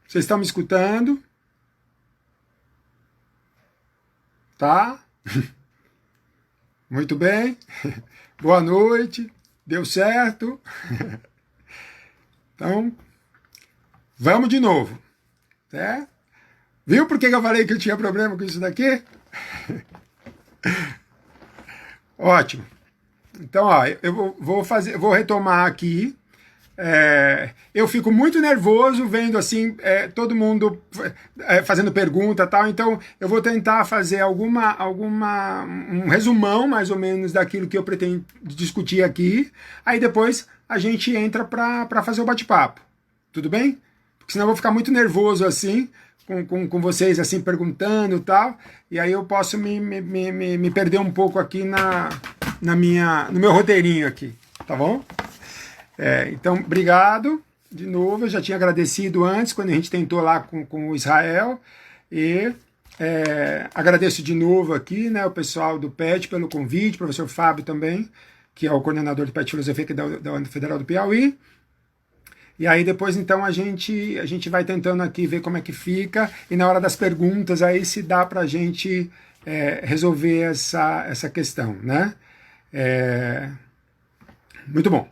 Vocês estão me escutando? Tá? Muito bem. Boa noite. Deu certo? Então, vamos de novo. Né? Viu por que eu falei que eu tinha problema com isso daqui? Ótimo. Então, ó, eu vou retomar aqui. Eu fico muito nervoso vendo assim todo mundo fazendo pergunta e tal, então eu vou tentar fazer um resumão mais ou menos daquilo que eu pretendo discutir aqui, aí depois a gente entra para fazer o bate-papo, tudo bem? Porque senão eu vou ficar muito nervoso assim, com vocês assim perguntando e tal, e aí eu posso me perder um pouco aqui no meu roteirinho aqui, tá bom? Então, obrigado de novo. Eu já tinha agradecido antes, quando a gente tentou lá com o Israel. E agradeço de novo aqui, né, o pessoal do PET pelo convite, o professor Fábio também, que é o coordenador do PET Filosofia aqui da Federal do Piauí. E aí depois, então, a gente vai tentando aqui ver como é que fica. E na hora das perguntas, aí se dá para a gente resolver essa questão, né? Muito bom.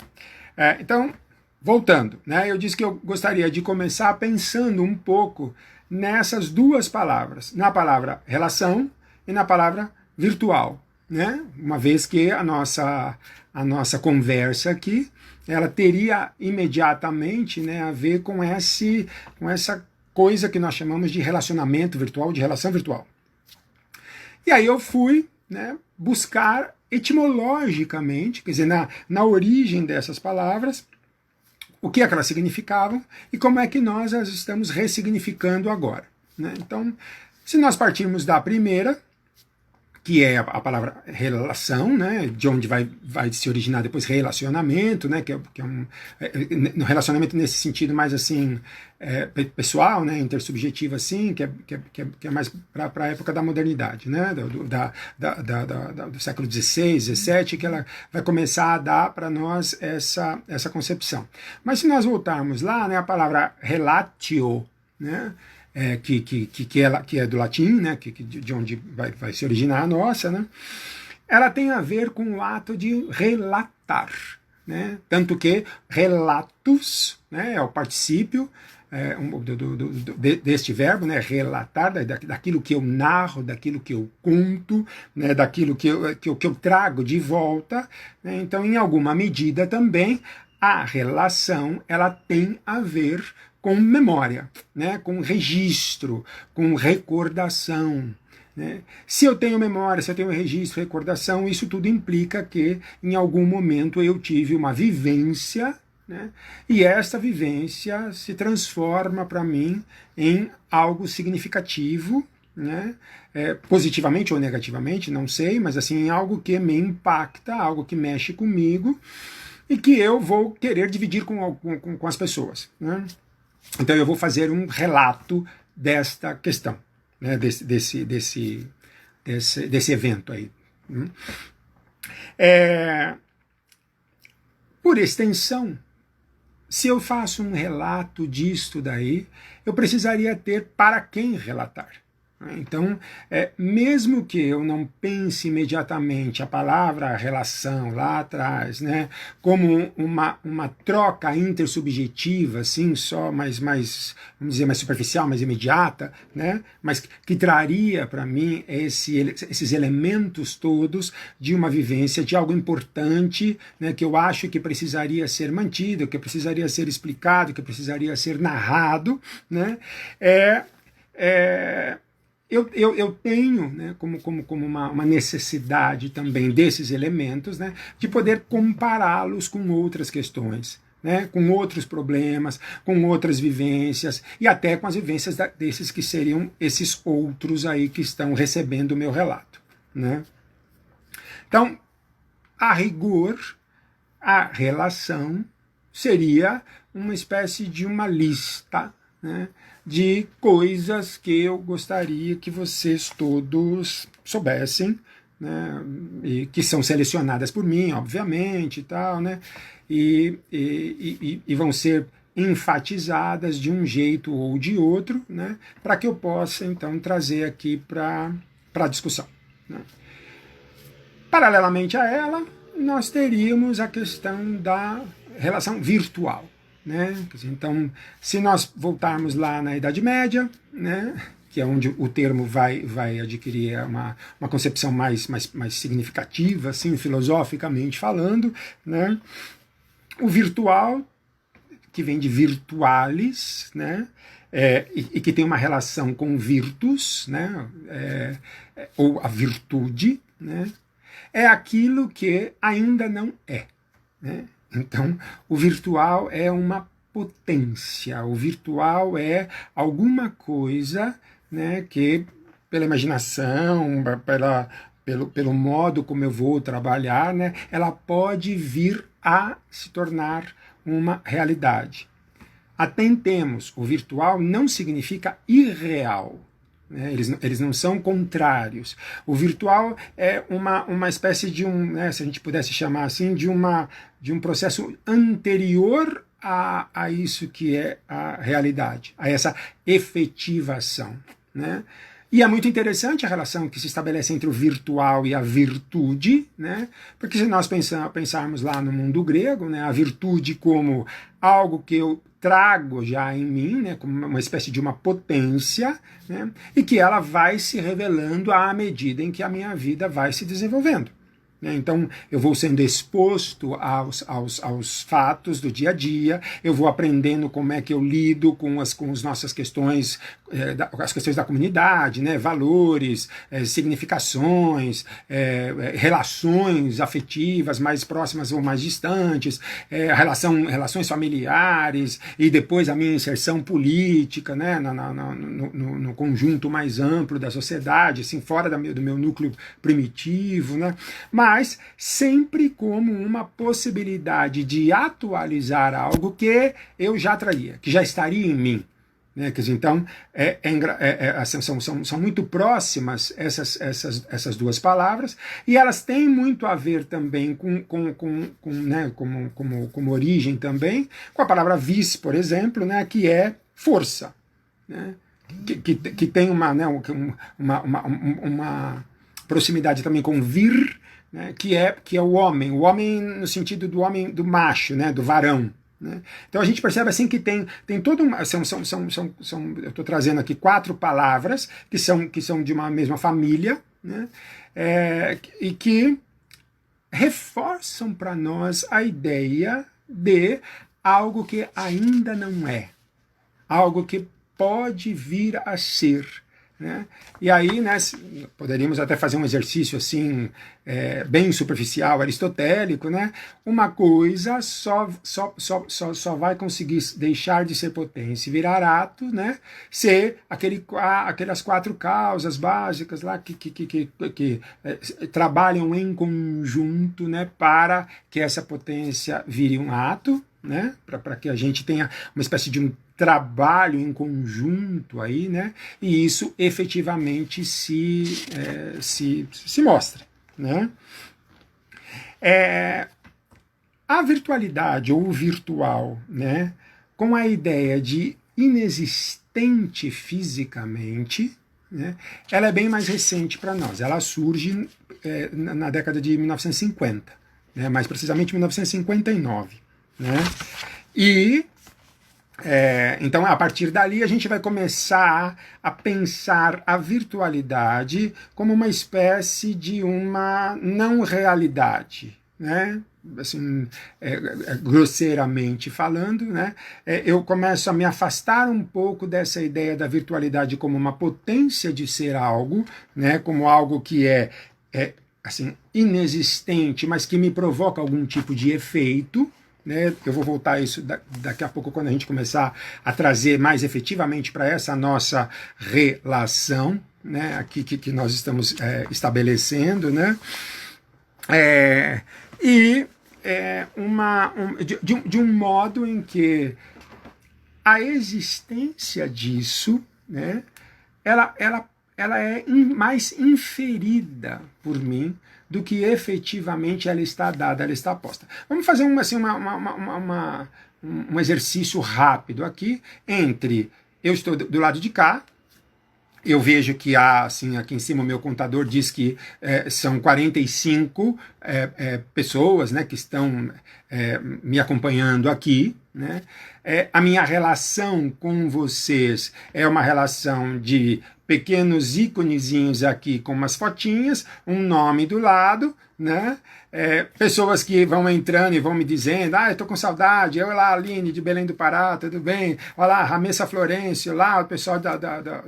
Então, voltando, né, eu disse que eu gostaria de começar pensando um pouco nessas duas palavras, na palavra relação e na palavra virtual, né? Uma vez que a nossa conversa aqui, ela teria imediatamente, né, a ver com essa coisa que nós chamamos de relacionamento virtual, de relação virtual. E aí eu fui, né, buscar etimologicamente, quer dizer, na origem dessas palavras, o que é que elas significavam e como é que nós as estamos ressignificando agora, né? Então, se nós partirmos da primeira, que é a palavra relação, né, de onde vai se originar depois relacionamento, né, que é no relacionamento nesse sentido mais assim pessoal, né, intersubjetivo assim, que é mais para a época da modernidade, né, do século XVI, XVII, que ela vai começar a dar para nós essa concepção. Mas se nós voltarmos lá, né, a palavra relatio, né, que é do latim, né, de onde vai se originar a nossa, né, ela tem a ver com o ato de relatar, né, tanto que relatus, né, é o particípio deste verbo, né, relatar, daquilo que eu narro, daquilo que eu conto, né, daquilo que eu trago de volta, né, então em alguma medida também a relação ela tem a ver com memória, né, com registro, com recordação, né? Se eu tenho memória, se eu tenho registro, recordação, isso tudo implica que em algum momento eu tive uma vivência, né, e esta vivência se transforma para mim em algo significativo, né, positivamente ou negativamente, não sei, mas assim, em algo que me impacta, algo que mexe comigo e que eu vou querer dividir com as pessoas, né? Então eu vou fazer um relato desta questão, né, desse evento aí. Por extensão, se eu faço um relato disto daí, eu precisaria ter para quem relatar. Então, mesmo que eu não pense imediatamente a palavra relação lá atrás, né, como uma troca intersubjetiva, assim, só mais, vamos dizer, mais superficial, mais imediata, né, mas que traria para mim esses elementos todos de uma vivência, de algo importante, né, que eu acho que precisaria ser mantido, que precisaria ser explicado, que precisaria ser narrado, né, eu tenho, né, como uma necessidade também desses elementos, né, de poder compará-los com outras questões, né, com outros problemas, com outras vivências e até com as vivências desses que seriam esses outros aí que estão recebendo o meu relato, né? Então, a rigor, a relação seria uma espécie de uma lista, né, de coisas que eu gostaria que vocês todos soubessem, né, e que são selecionadas por mim, obviamente, e tal, né, e vão ser enfatizadas de um jeito ou de outro, né, para que eu possa, então, trazer aqui para a discussão. Né. Paralelamente a ela, nós teríamos a questão da relação virtual. Né? Então, se nós voltarmos lá na Idade Média, né, que é onde o termo vai adquirir uma concepção mais significativa, assim, filosoficamente falando, né, o virtual, que vem de virtualis, né, e que tem uma relação com virtus, né, ou a virtude, né, é aquilo que ainda não é. Né? Então, o virtual é uma potência, o virtual é alguma coisa, né, que, pela imaginação, pelo modo como eu vou trabalhar, né, ela pode vir a se tornar uma realidade. Atentemos, o virtual não significa irreal. Né, eles não são contrários. O virtual é uma espécie de né, se a gente pudesse chamar assim, de um processo anterior a isso que é a realidade, a essa efetivação. Né? E é muito interessante a relação que se estabelece entre o virtual e a virtude, né? Porque se nós pensarmos lá no mundo grego, né, a virtude como algo que eu trago já em mim, né, como uma espécie de uma potência, né, e que ela vai se revelando à medida em que a minha vida vai se desenvolvendo. Então, eu vou sendo exposto aos fatos do dia a dia, eu vou aprendendo como é que eu lido com as nossas questões, as questões da comunidade, né? Valores, significações, relações afetivas mais próximas ou mais distantes, relações familiares, e depois a minha inserção política, né? No conjunto mais amplo da sociedade, assim, fora do meu núcleo primitivo, né? Mas sempre como uma possibilidade de atualizar algo que eu já traía, que já estaria em mim. Né? Quer dizer, então, são muito próximas essas duas palavras, e elas têm muito a ver também né, como origem também, com a palavra vis, por exemplo, né, que é força. Né? Que tem uma proximidade também com vir, né, que é o homem no sentido do homem, do macho, né, do varão. Né? Então a gente percebe assim que tem todo uma. Eu estou trazendo aqui 4 palavras que são de uma mesma família, né, e que reforçam para nós a ideia de algo que ainda não é, algo que pode vir a ser. Né? E aí, né, poderíamos até fazer um exercício assim, bem superficial, aristotélico, né? Uma coisa só vai conseguir deixar de ser potência e virar ato, né, se aquelas 4 causas básicas lá que trabalham em conjunto, né, para que essa potência vire um ato, né, para que a gente tenha uma espécie de um trabalho em conjunto aí, né, e isso efetivamente se mostra. Né? A virtualidade ou o virtual, né, com a ideia de inexistente fisicamente, né, ela é bem mais recente para nós. Ela surge na década de 1950, né, mais precisamente 1959. Né? E então, a partir dali, a gente vai começar a pensar a virtualidade como uma espécie de uma não-realidade, né? Assim, grosseiramente falando, né? Eu começo a me afastar um pouco dessa ideia da virtualidade como uma potência de ser algo, né? Como algo que é assim, inexistente, mas que me provoca algum tipo de efeito. Né? Eu vou voltar a isso daqui a pouco, quando a gente começar a trazer mais efetivamente para essa nossa relação, né? Aqui que nós estamos estabelecendo, né? De um modo em que a existência disso, né, ela ela é mais inferida por mim do que efetivamente ela está dada, ela está posta. Vamos fazer um exercício rápido aqui entre eu estou do lado de cá, eu vejo que há, assim, aqui em cima o meu contador diz que são 45 pessoas, né, que estão me acompanhando aqui, né? A minha relação com vocês é uma relação de pequenos íconezinhos aqui com umas fotinhas, um nome do lado, né? Pessoas que vão entrando e vão me dizendo, eu tô com saudade, eu lá, Aline de Belém do Pará, tudo bem? Olha lá, Ramessa Florencio, lá, o pessoal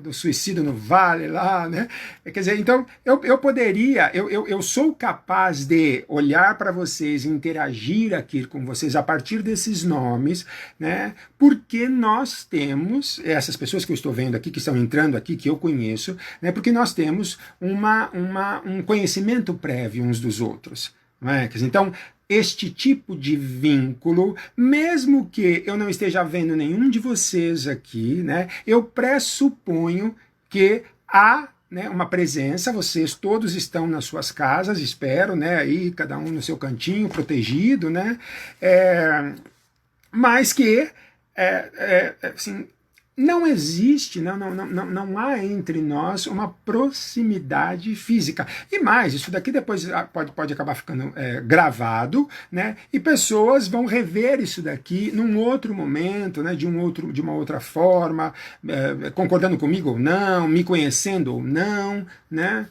do Suicídio no Vale, lá, né? Quer dizer, então, eu poderia, eu sou capaz de olhar para vocês, interagir aqui com vocês a partir desses nomes, né? Porque nós temos, essas pessoas que eu estou vendo aqui, que estão entrando aqui, que eu conheço, né? Porque nós temos um conhecimento prévio uns dos outros. Não é? Então, este tipo de vínculo, mesmo que eu não esteja vendo nenhum de vocês aqui, né, eu pressuponho que há, né, uma presença, vocês todos estão nas suas casas, espero, né, aí cada um no seu cantinho, protegido, né, mas que, assim, não existe, não há entre nós uma proximidade física. E mais, isso daqui depois pode acabar ficando gravado, né? E pessoas vão rever isso daqui num outro momento, né? De uma outra forma, concordando comigo ou não, me conhecendo ou não, né?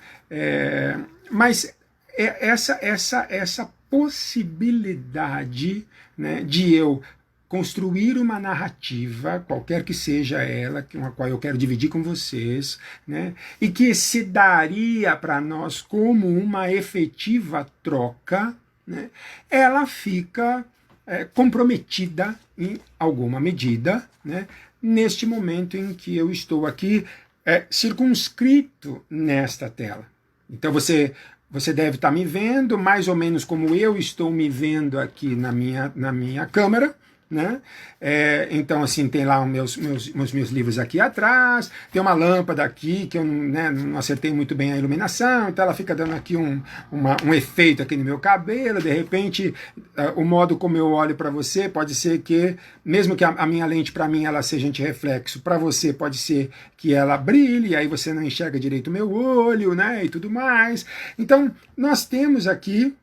Mas essa possibilidade, né, de eu construir uma narrativa, qualquer que seja ela, com a qual eu quero dividir com vocês, né, e que se daria para nós como uma efetiva troca, né, ela fica comprometida em alguma medida, né, neste momento em que eu estou aqui circunscrito nesta tela. Então você deve estar me vendo mais ou menos como eu estou me vendo aqui na minha câmera, né? Então, assim, tem lá os meus livros aqui atrás, tem uma lâmpada aqui que eu, né, não acertei muito bem a iluminação, então ela fica dando aqui um efeito aqui no meu cabelo. De repente, o modo como eu olho para você pode ser que, mesmo que a minha lente para mim ela seja antirreflexo, para você pode ser que ela brilhe, aí você não enxerga direito o meu olho, né, e tudo mais. Então, nós temos aqui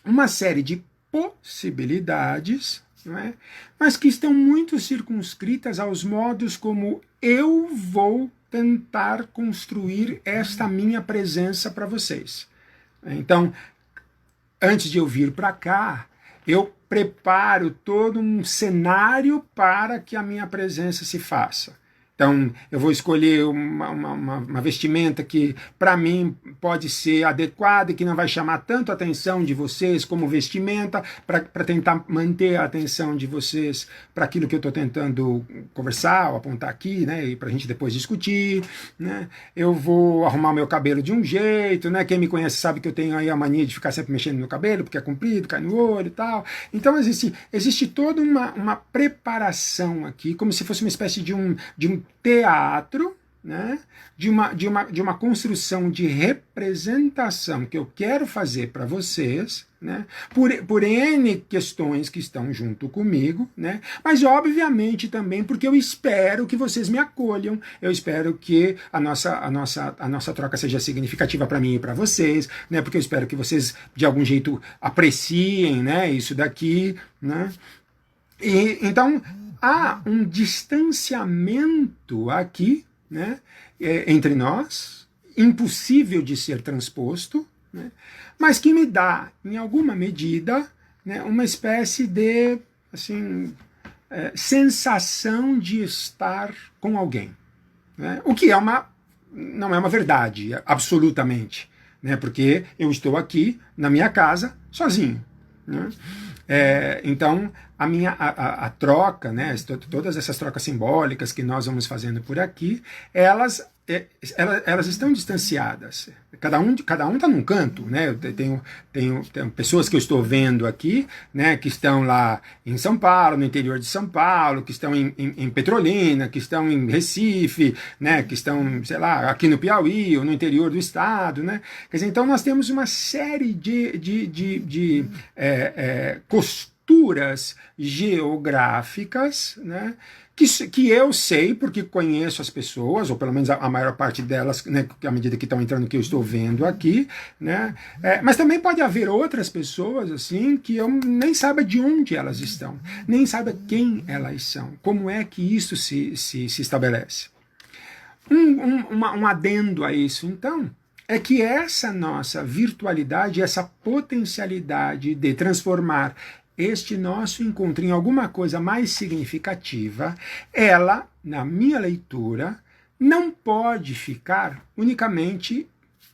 uma série de possibilidades, não é? Mas que estão muito circunscritas aos modos como eu vou tentar construir esta minha presença para vocês. Então, antes de eu vir para cá, eu preparo todo um cenário para que a minha presença se faça. Então, eu vou escolher uma vestimenta que, para mim, pode ser adequada e que não vai chamar tanto a atenção de vocês como vestimenta, para tentar manter a atenção de vocês para aquilo que eu estou tentando conversar ou apontar aqui, né, e para a gente depois discutir, né. Eu vou arrumar o meu cabelo de um jeito, né, quem me conhece sabe que eu tenho aí a mania de ficar sempre mexendo no meu cabelo, porque é comprido, cai no olho e tal. Então, existe toda uma preparação aqui, como se fosse uma espécie de um teatro, né, de uma construção de representação que eu quero fazer para vocês, né, por N questões que estão junto comigo, né, mas obviamente também porque eu espero que vocês me acolham, eu espero que a nossa troca seja significativa para mim e para vocês, né, porque eu espero que vocês de algum jeito apreciem, né, isso daqui, né, e então há um distanciamento aqui, né, entre nós, impossível de ser transposto, né, mas que me dá, em alguma medida, né, uma espécie de assim, sensação de estar com alguém, né, o que não é uma verdade, absolutamente, né, porque eu estou aqui na minha casa sozinho, né. Então, a troca, né, todas essas trocas simbólicas que nós vamos fazendo por aqui, elas elas estão distanciadas. Cada um está num canto, né? Eu tenho pessoas que eu estou vendo aqui, né, que estão lá em São Paulo, no interior de São Paulo, que estão em Petrolina, que estão em Recife, né, que estão, sei lá, aqui no Piauí ou no interior do estado, né? Quer dizer, então nós temos uma série de costuras geográficas, né? Que eu sei, porque conheço as pessoas, ou pelo menos a maior parte delas, né, à medida que estão entrando, que eu estou vendo aqui, né, mas também pode haver outras pessoas, assim, que eu nem saiba de onde elas estão, nem saiba quem elas são, como é que isso se estabelece. Um adendo a isso, então, é que essa nossa virtualidade, essa potencialidade de transformar este nosso encontro em alguma coisa mais significativa, ela, na minha leitura, não pode ficar unicamente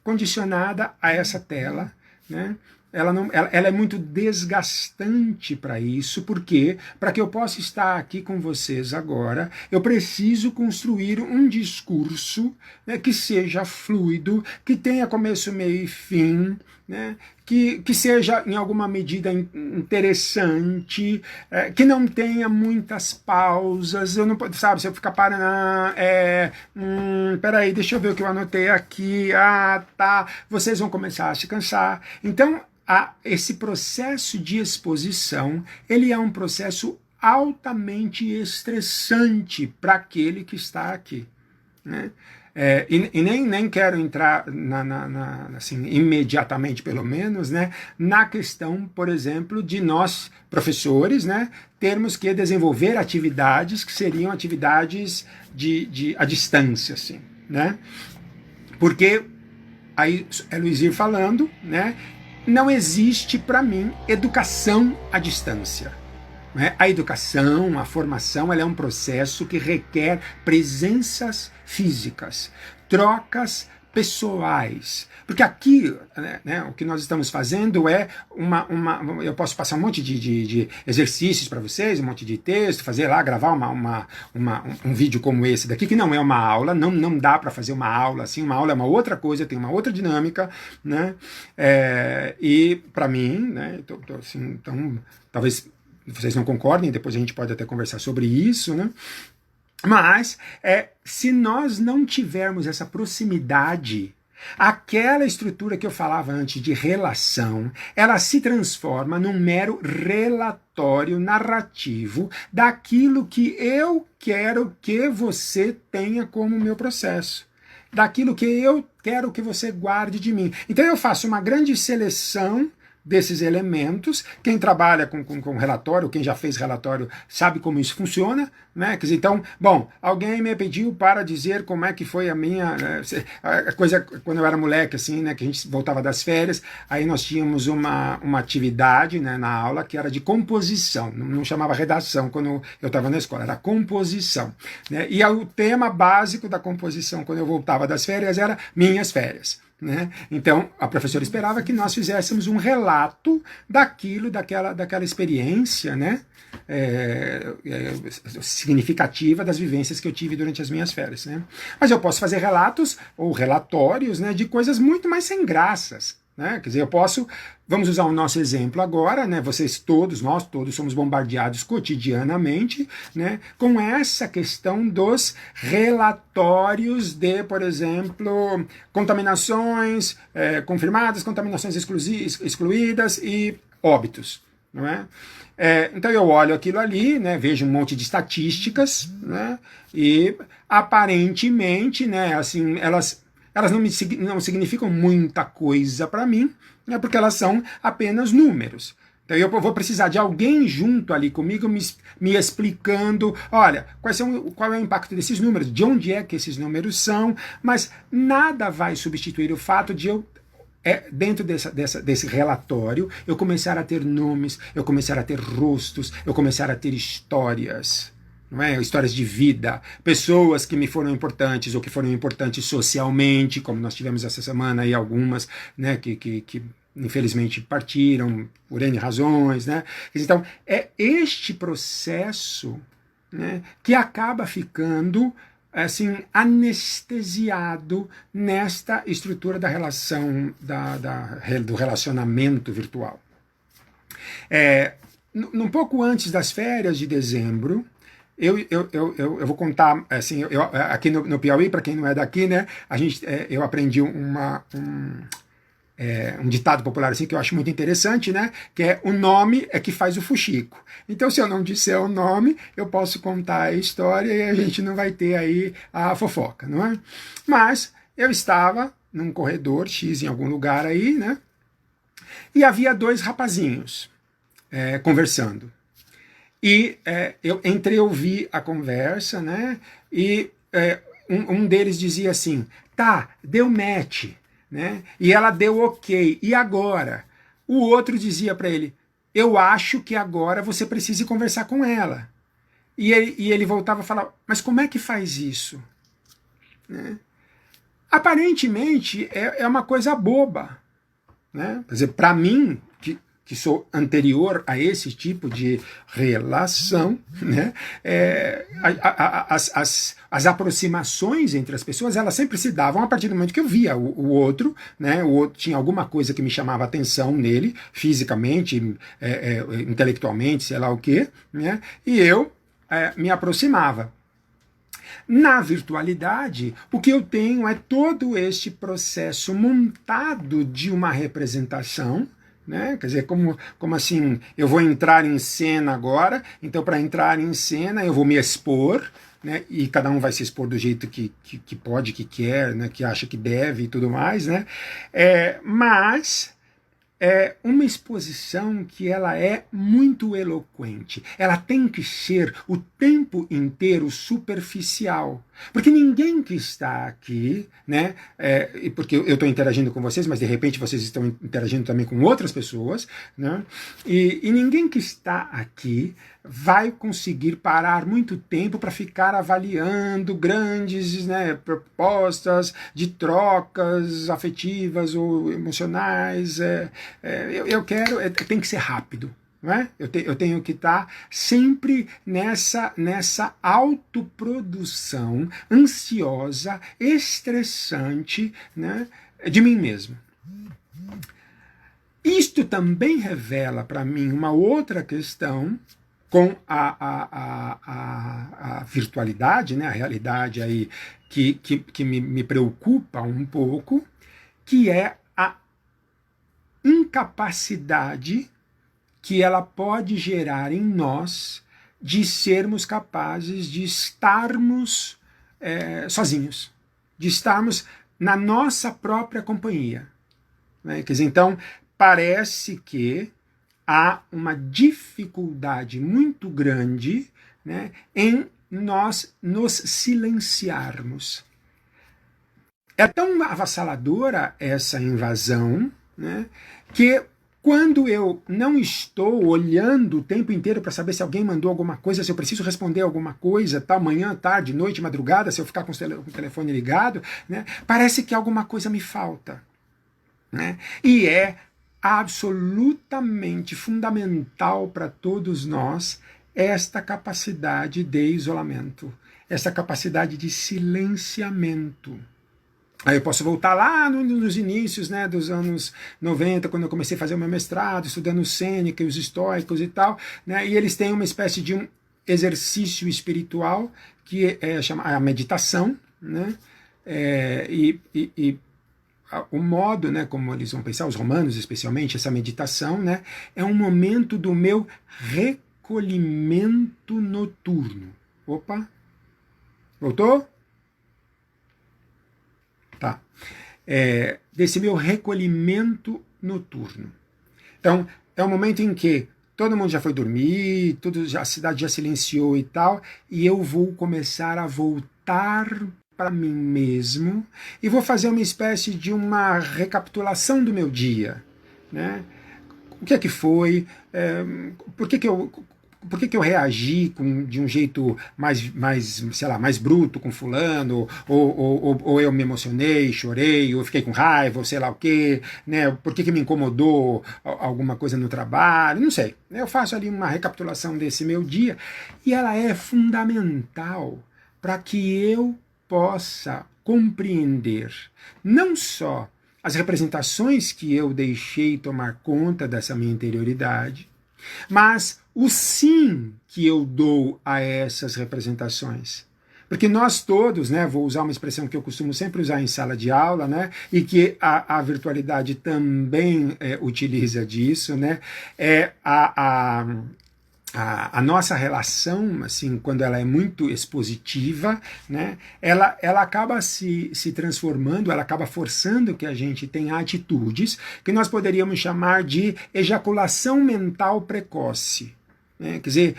condicionada a essa tela, né? Ela é muito desgastante para isso, porque para que eu possa estar aqui com vocês agora, eu preciso construir um discurso, né, que seja fluido, que tenha começo, meio e fim, né, que seja em alguma medida interessante, que não tenha muitas pausas. Eu não, sabe, se eu ficar parando, peraí, deixa eu ver o que eu anotei aqui, tá, vocês vão começar a se cansar. Então, esse processo de exposição, ele é um processo altamente estressante para aquele que está aqui, né? E nem quero entrar assim, imediatamente, pelo menos, né, na questão, por exemplo, de nós, professores, né, termos que desenvolver atividades que seriam atividades à distância, assim, né? Porque, aí é Luizir falando, né, não existe para mim educação à distância. A educação, a formação, ela é um processo que requer presenças físicas, trocas pessoais. Porque aqui, né, o que nós estamos fazendo é eu posso passar um monte de exercícios para vocês, um monte de texto, fazer lá, gravar um vídeo como esse daqui, que não é uma aula, não dá para fazer uma aula assim, uma aula é uma outra coisa, tem uma outra dinâmica, né? E para mim, né, assim, então, talvez vocês não concordem, depois a gente pode até conversar sobre isso, né? Mas, se nós não tivermos essa proximidade, aquela estrutura que eu falava antes de relação, ela se transforma num mero relatório narrativo daquilo que eu quero que você tenha como meu processo, daquilo que eu quero que você guarde de mim. Então eu faço uma grande seleção desses elementos. Quem trabalha com relatório, quem já fez relatório, sabe como isso funciona, né? Quer dizer, então, bom, alguém me pediu para dizer como é que foi a minha coisa quando eu era moleque, assim, né? Que a gente voltava das férias, aí nós tínhamos uma atividade, né, na aula que era de composição, não chamava redação quando eu estava na escola, era composição, né? E o tema básico da composição quando eu voltava das férias era minhas férias, né? Então a professora esperava que nós fizéssemos um relato daquela experiência, né, significativa das vivências que eu tive durante as minhas férias, né? Mas eu posso fazer relatos ou relatórios, né, de coisas muito mais sem graças, né? Quer dizer, vamos usar o nosso exemplo agora, né? Nós todos somos bombardeados cotidianamente, né, com essa questão dos relatórios de, por exemplo, contaminações confirmadas, contaminações excluídas e óbitos, não é? Então eu olho aquilo ali, né, vejo um monte de estatísticas, né, e aparentemente, né, assim, elas não significam muita coisa para mim, né, porque elas são apenas números. Então eu vou precisar de alguém junto ali comigo me explicando, olha, qual é o impacto desses números, de onde é que esses números são, mas nada vai substituir o fato de eu, dentro desse relatório, eu começar a ter nomes, eu começar a ter rostos, eu começar a ter histórias, não é? Histórias de vida, pessoas que me foram importantes ou que foram importantes socialmente, como nós tivemos essa semana aí algumas, né, que infelizmente partiram por N razões, né? Então é este processo, né, que acaba ficando assim, anestesiado nesta estrutura da relação, do relacionamento virtual. Um pouco antes das férias de dezembro, eu vou contar, assim, aqui no Piauí, para quem não é daqui, né, eu aprendi um ditado popular assim que eu acho muito interessante, né? Que é: o nome é que faz o fuxico. Então, se eu não disser o nome, eu posso contar a história e a gente não vai ter aí a fofoca, não é? Mas eu estava num corredor X em algum lugar aí, né? E havia dois rapazinhos conversando. E eu entrei a ouvir a conversa, né? E um deles dizia assim: tá, deu match, né? E ela deu ok. E agora? O outro dizia para ele: eu acho que agora você precisa conversar com ela. E ele voltava a falar: mas como é que faz isso? Né? Aparentemente é uma coisa boba, né? Quer dizer, para mim, que sou anterior a esse tipo de relação, né? As aproximações entre as pessoas, elas sempre se davam a partir do momento que eu via o outro, né? O outro tinha alguma coisa que me chamava atenção nele, fisicamente, intelectualmente, sei lá o quê, né? E eu me aproximava. Na virtualidade, o que eu tenho é todo este processo montado de uma representação, né? Quer dizer, como assim, eu vou entrar em cena agora, então para entrar em cena eu vou me expor, né? E cada um vai se expor do jeito que pode, que quer, né? Que acha que deve e tudo mais, né? Mas é uma exposição que ela é muito eloquente. Ela tem que ser o tempo inteiro superficial. Porque ninguém que está aqui, né, porque eu estou interagindo com vocês, mas de repente vocês estão interagindo também com outras pessoas, né, e ninguém que está aqui vai conseguir parar muito tempo para ficar avaliando grandes, né, propostas de trocas afetivas ou emocionais. Eu quero, tem que ser rápido. Não é? Eu tenho que estar sempre nessa autoprodução ansiosa, estressante, né, de mim mesmo. Isto também revela para mim uma outra questão com a virtualidade, né, a realidade aí que me preocupa um pouco, que é a incapacidade que ela pode gerar em nós de sermos capazes de estarmos sozinhos, de estarmos na nossa própria companhia. Né? Quer dizer, então, parece que há uma dificuldade muito grande, né, em nós nos silenciarmos. É tão avassaladora essa invasão, né, que quando eu não estou olhando o tempo inteiro para saber se alguém mandou alguma coisa, se eu preciso responder alguma coisa, tal, manhã, tarde, noite, madrugada, se eu ficar com o telefone ligado, né, parece que alguma coisa me falta. Né? E é absolutamente fundamental para todos nós esta capacidade de isolamento, essa capacidade de silenciamento. Aí eu posso voltar lá nos inícios, né, dos anos 90, quando eu comecei a fazer o meu mestrado, estudando Sêneca e os estoicos e tal, né, e eles têm uma espécie de um exercício espiritual que chama a meditação, né, o modo, né, como eles vão pensar, os romanos especialmente, essa meditação, né, é um momento do meu recolhimento noturno. Opa! Voltou? Tá. Desse meu recolhimento noturno. Então, é um momento em que todo mundo já foi dormir, a cidade já silenciou e tal, e eu vou começar a voltar para mim mesmo e vou fazer uma espécie de uma recapitulação do meu dia. Né? O que é que foi? Por que eu reagi de um jeito sei lá, mais bruto com fulano, ou eu me emocionei, chorei, ou fiquei com raiva, ou sei lá o quê, né? Por que me incomodou alguma coisa no trabalho, não sei. Eu faço ali uma recapitulação desse meu dia e ela é fundamental para que eu possa compreender não só as representações que eu deixei tomar conta dessa minha interioridade, mas o sim que eu dou a essas representações. Porque nós todos, né, vou usar uma expressão que eu costumo sempre usar em sala de aula, né, e que a virtualidade também utiliza disso, né, a nossa relação, assim, quando ela é muito expositiva, né, ela acaba se transformando, ela acaba forçando que a gente tenha atitudes que nós poderíamos chamar de ejaculação mental precoce. Né? Quer dizer,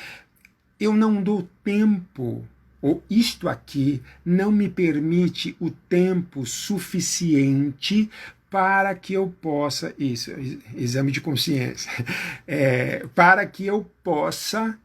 eu não dou tempo, ou isto aqui não me permite o tempo suficiente para que eu possa, isso, exame de consciência, para que eu possa,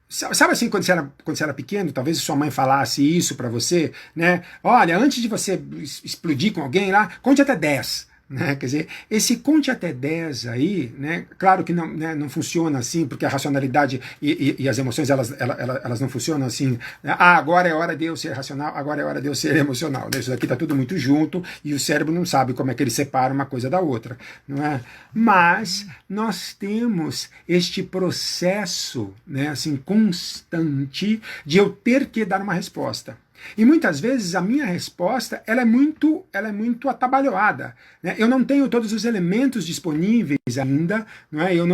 sabe assim, quando você era pequeno, talvez sua mãe falasse isso para você, né? Olha, antes de você explodir com alguém lá, conte até 10. Né? Quer dizer, esse conte até 10 aí, né? Claro que não, né, não funciona assim, porque a racionalidade e as emoções elas não funcionam assim. Né? Ah, agora é hora de eu ser racional, agora é hora de eu ser emocional. Né? Isso daqui está tudo muito junto e o cérebro não sabe como é que ele separa uma coisa da outra. Não é? Mas nós temos este processo, né, assim, constante de eu ter que dar uma resposta. E muitas vezes a minha resposta ela é muito atabalhoada. Né? Eu não tenho todos os elementos disponíveis ainda, não é? Eu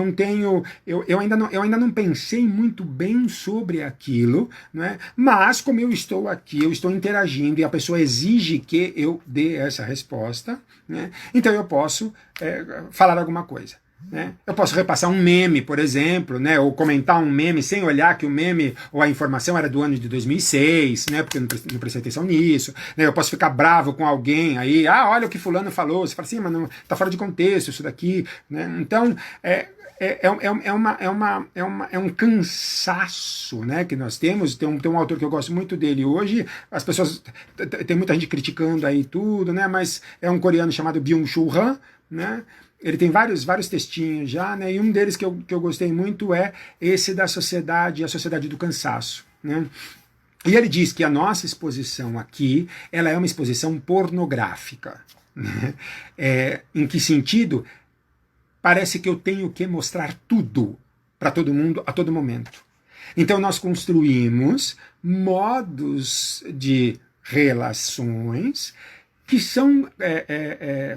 ainda não pensei muito bem sobre aquilo, não é? Mas como eu estou aqui, eu estou interagindo e a pessoa exige que eu dê essa resposta, né? Então eu posso falar alguma coisa. Né? Eu posso repassar um meme, por exemplo, né? Ou comentar um meme sem olhar que o meme ou a informação era do ano de 2006, né? Porque eu não prestei atenção nisso. Né? Eu posso ficar bravo com alguém aí, olha o que fulano falou. Você fala assim, mas não, tá fora de contexto isso daqui. Né? Então, é um cansaço, né, que nós temos. Tem um autor que eu gosto muito dele hoje, as pessoas, tem muita gente criticando aí tudo, né? Mas é um coreano chamado Byung-Chul Han, né? Ele tem vários textinhos já, né? E um deles que eu gostei muito é esse da sociedade, a sociedade do cansaço. Né? E ele diz que a nossa exposição aqui, ela é uma exposição pornográfica. Né? Em que sentido? Parece que eu tenho que mostrar tudo para todo mundo a todo momento. Então nós construímos modos de relações que são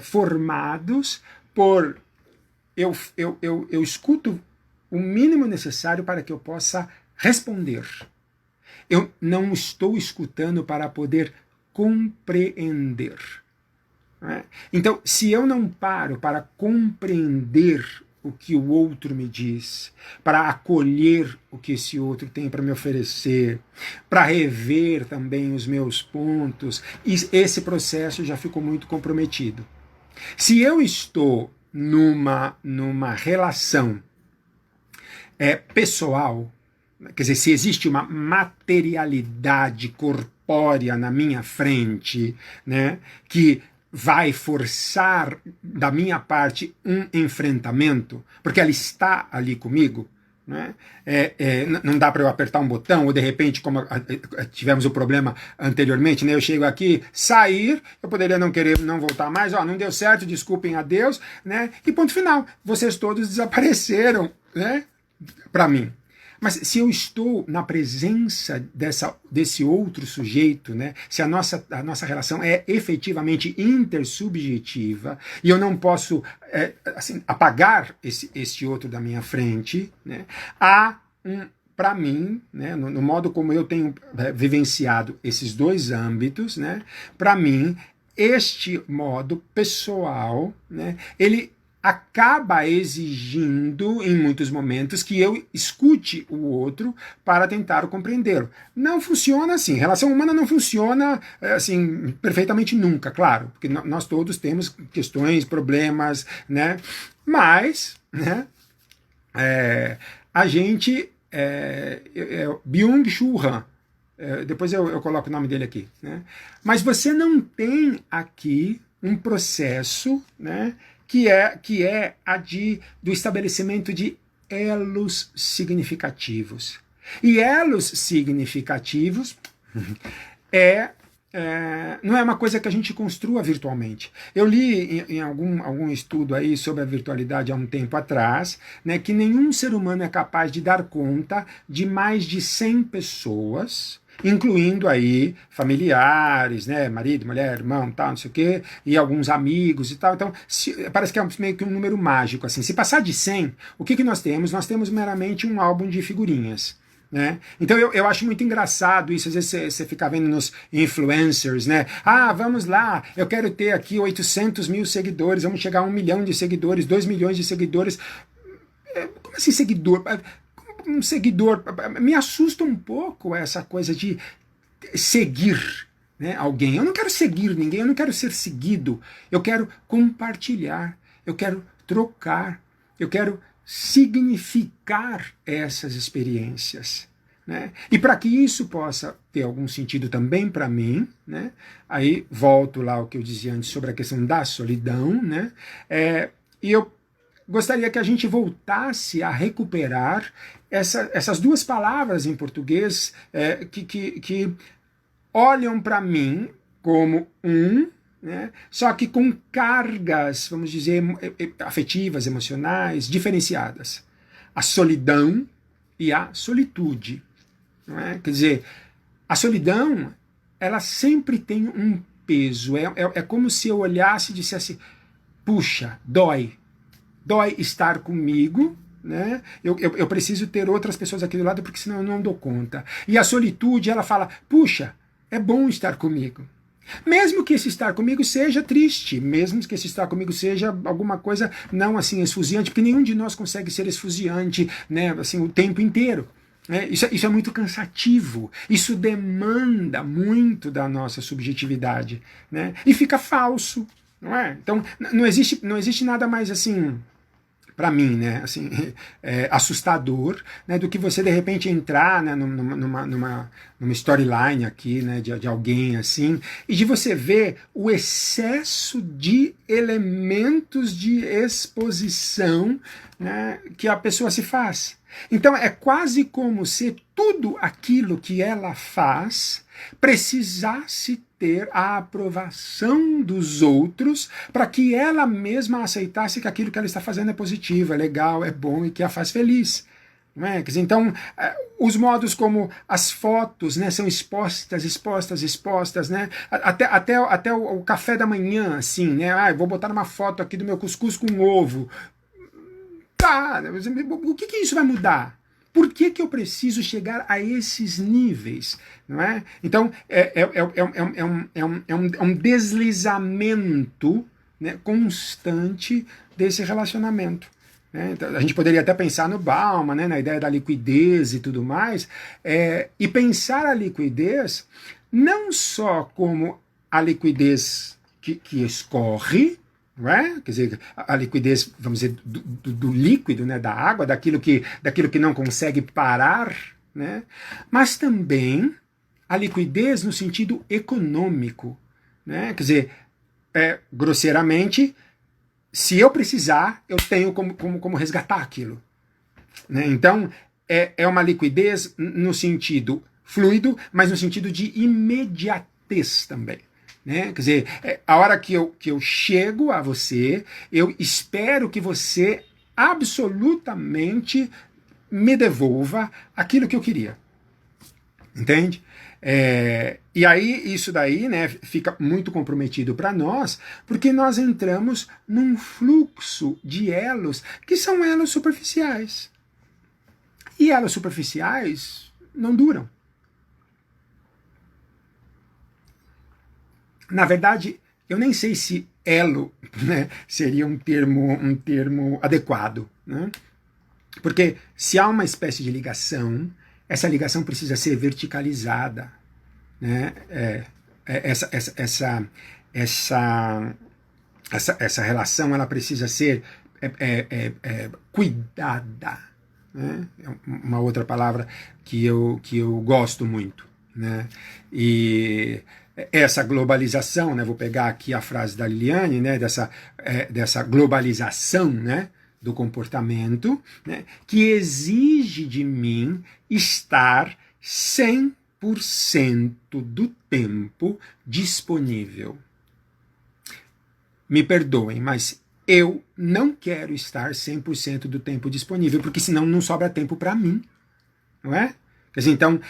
formados por eu escuto o mínimo necessário para que eu possa responder. Eu não estou escutando para poder compreender. Né? Então, se eu não paro para compreender o que o outro me diz, para acolher o que esse outro tem para me oferecer, para rever também os meus pontos, esse processo já ficou muito comprometido. Se eu estou numa relação pessoal, quer dizer, se existe uma materialidade corpórea na minha frente, né, que vai forçar da minha parte um enfrentamento, porque ela está ali comigo, né? Não dá para eu apertar um botão, ou de repente, como tivemos o problema anteriormente, né? Eu chego aqui, sair, eu poderia não querer não voltar mais, não deu certo, desculpem a Deus, né? E ponto final, vocês todos desapareceram, né? Para mim. Mas se eu estou na presença desse outro sujeito, né, se a nossa relação é efetivamente intersubjetiva, e eu não posso assim, apagar esse outro da minha frente, né, há para mim, né, no modo como eu tenho vivenciado esses dois âmbitos, né, para mim, este modo pessoal, né, ele acaba exigindo, em muitos momentos, que eu escute o outro para tentar compreendê-lo. Não funciona assim. Relação humana não funciona assim perfeitamente nunca, claro, porque nós todos temos questões, problemas, né? Mas, né? A gente Byung-Chul Han. Depois eu coloco o nome dele aqui, né? Mas você não tem aqui um processo, né, que é do estabelecimento de elos significativos. E elos significativos não é uma coisa que a gente construa virtualmente. Eu li em algum estudo aí sobre a virtualidade há um tempo atrás, né, que nenhum ser humano é capaz de dar conta de mais de 100 pessoas, incluindo aí familiares, né, marido, mulher, irmão, tal, não sei o quê, e alguns amigos e tal. Então, parece que é meio que um número mágico, assim. Se passar de 100, o que nós temos? Nós temos meramente um álbum de figurinhas. Né? Então eu acho muito engraçado isso, às vezes você fica vendo nos influencers, né? Ah, vamos lá, eu quero ter aqui 800 mil seguidores, vamos chegar a 1 milhão de seguidores, 2 milhões de seguidores. Como assim seguidor? Um seguidor, me assusta um pouco essa coisa de seguir, né, alguém. Eu não quero seguir ninguém, eu não quero ser seguido, eu quero compartilhar, eu quero trocar, eu quero significar essas experiências. Né? E para que isso possa ter algum sentido também para mim, né, aí volto lá ao que eu dizia antes sobre a questão da solidão, né, e eu gostaria que a gente voltasse a recuperar essas duas palavras em português que olham para mim como né, só que com cargas, vamos dizer, afetivas, emocionais, diferenciadas. A solidão e a solitude. Não é? Quer dizer, a solidão, ela sempre tem um peso. É como se eu olhasse e dissesse, puxa, dói estar comigo, né? Eu preciso ter outras pessoas aqui do lado, porque senão eu não dou conta. E a solitude, ela fala, puxa, é bom estar comigo. Mesmo que esse estar comigo seja triste, mesmo que esse estar comigo seja alguma coisa não assim esfuziante, porque nenhum de nós consegue ser esfuziante, né, assim, o tempo inteiro. Isso é muito cansativo, isso demanda muito da nossa subjetividade, né? E fica falso, não é? Então não existe nada mais assim, para mim, né, assim, assustador, né, do que você de repente entrar, né, numa storyline aqui, né, de alguém assim, e de você ver o excesso de elementos de exposição, né, que a pessoa se faz. Então é quase como se tudo aquilo que ela faz precisasse ter a aprovação dos outros para que ela mesma aceitasse que aquilo que ela está fazendo é positivo, é legal, é bom e que a faz feliz. Não é? Quer dizer, então, os modos como as fotos, né, são expostas, né? Até o café da manhã, assim, né? Eu vou botar uma foto aqui do meu cuscuz com ovo. Tá, o que isso vai mudar? Por que eu preciso chegar a esses níveis? Não é? Então, é um deslizamento, né, constante desse relacionamento. Né? Então, a gente poderia até pensar no Bauman, né, na ideia da liquidez e tudo mais, e pensar a liquidez não só como a liquidez que escorre, não é? Quer dizer, a liquidez, vamos dizer, do líquido, né, da água, daquilo que não consegue parar, né? Mas também a liquidez no sentido econômico. Né? Quer dizer, grosseiramente, se eu precisar, eu tenho como resgatar aquilo. Né? Então, é uma liquidez no sentido fluido, mas no sentido de imediatez também. Né? Quer dizer, a hora que eu chego a você, eu espero que você absolutamente me devolva aquilo que eu queria. Entende? E aí, isso daí, né, fica muito comprometido para nós, porque nós entramos num fluxo de elos que são elos superficiais. E elos superficiais não duram. Na verdade, eu nem sei se elo, né, seria um termo adequado. Né? Porque se há uma espécie de ligação, essa ligação precisa ser verticalizada. Né? Essa relação ela precisa ser cuidada. Né? É uma outra palavra que eu gosto muito. Né? E essa globalização, né, vou pegar aqui a frase da Liliane, né, dessa globalização, né, do comportamento, né, que exige de mim estar 100% 100% do tempo disponível. Me perdoem, mas eu não quero estar 100% do tempo disponível, porque senão não sobra tempo para mim, não é? Quer dizer, então,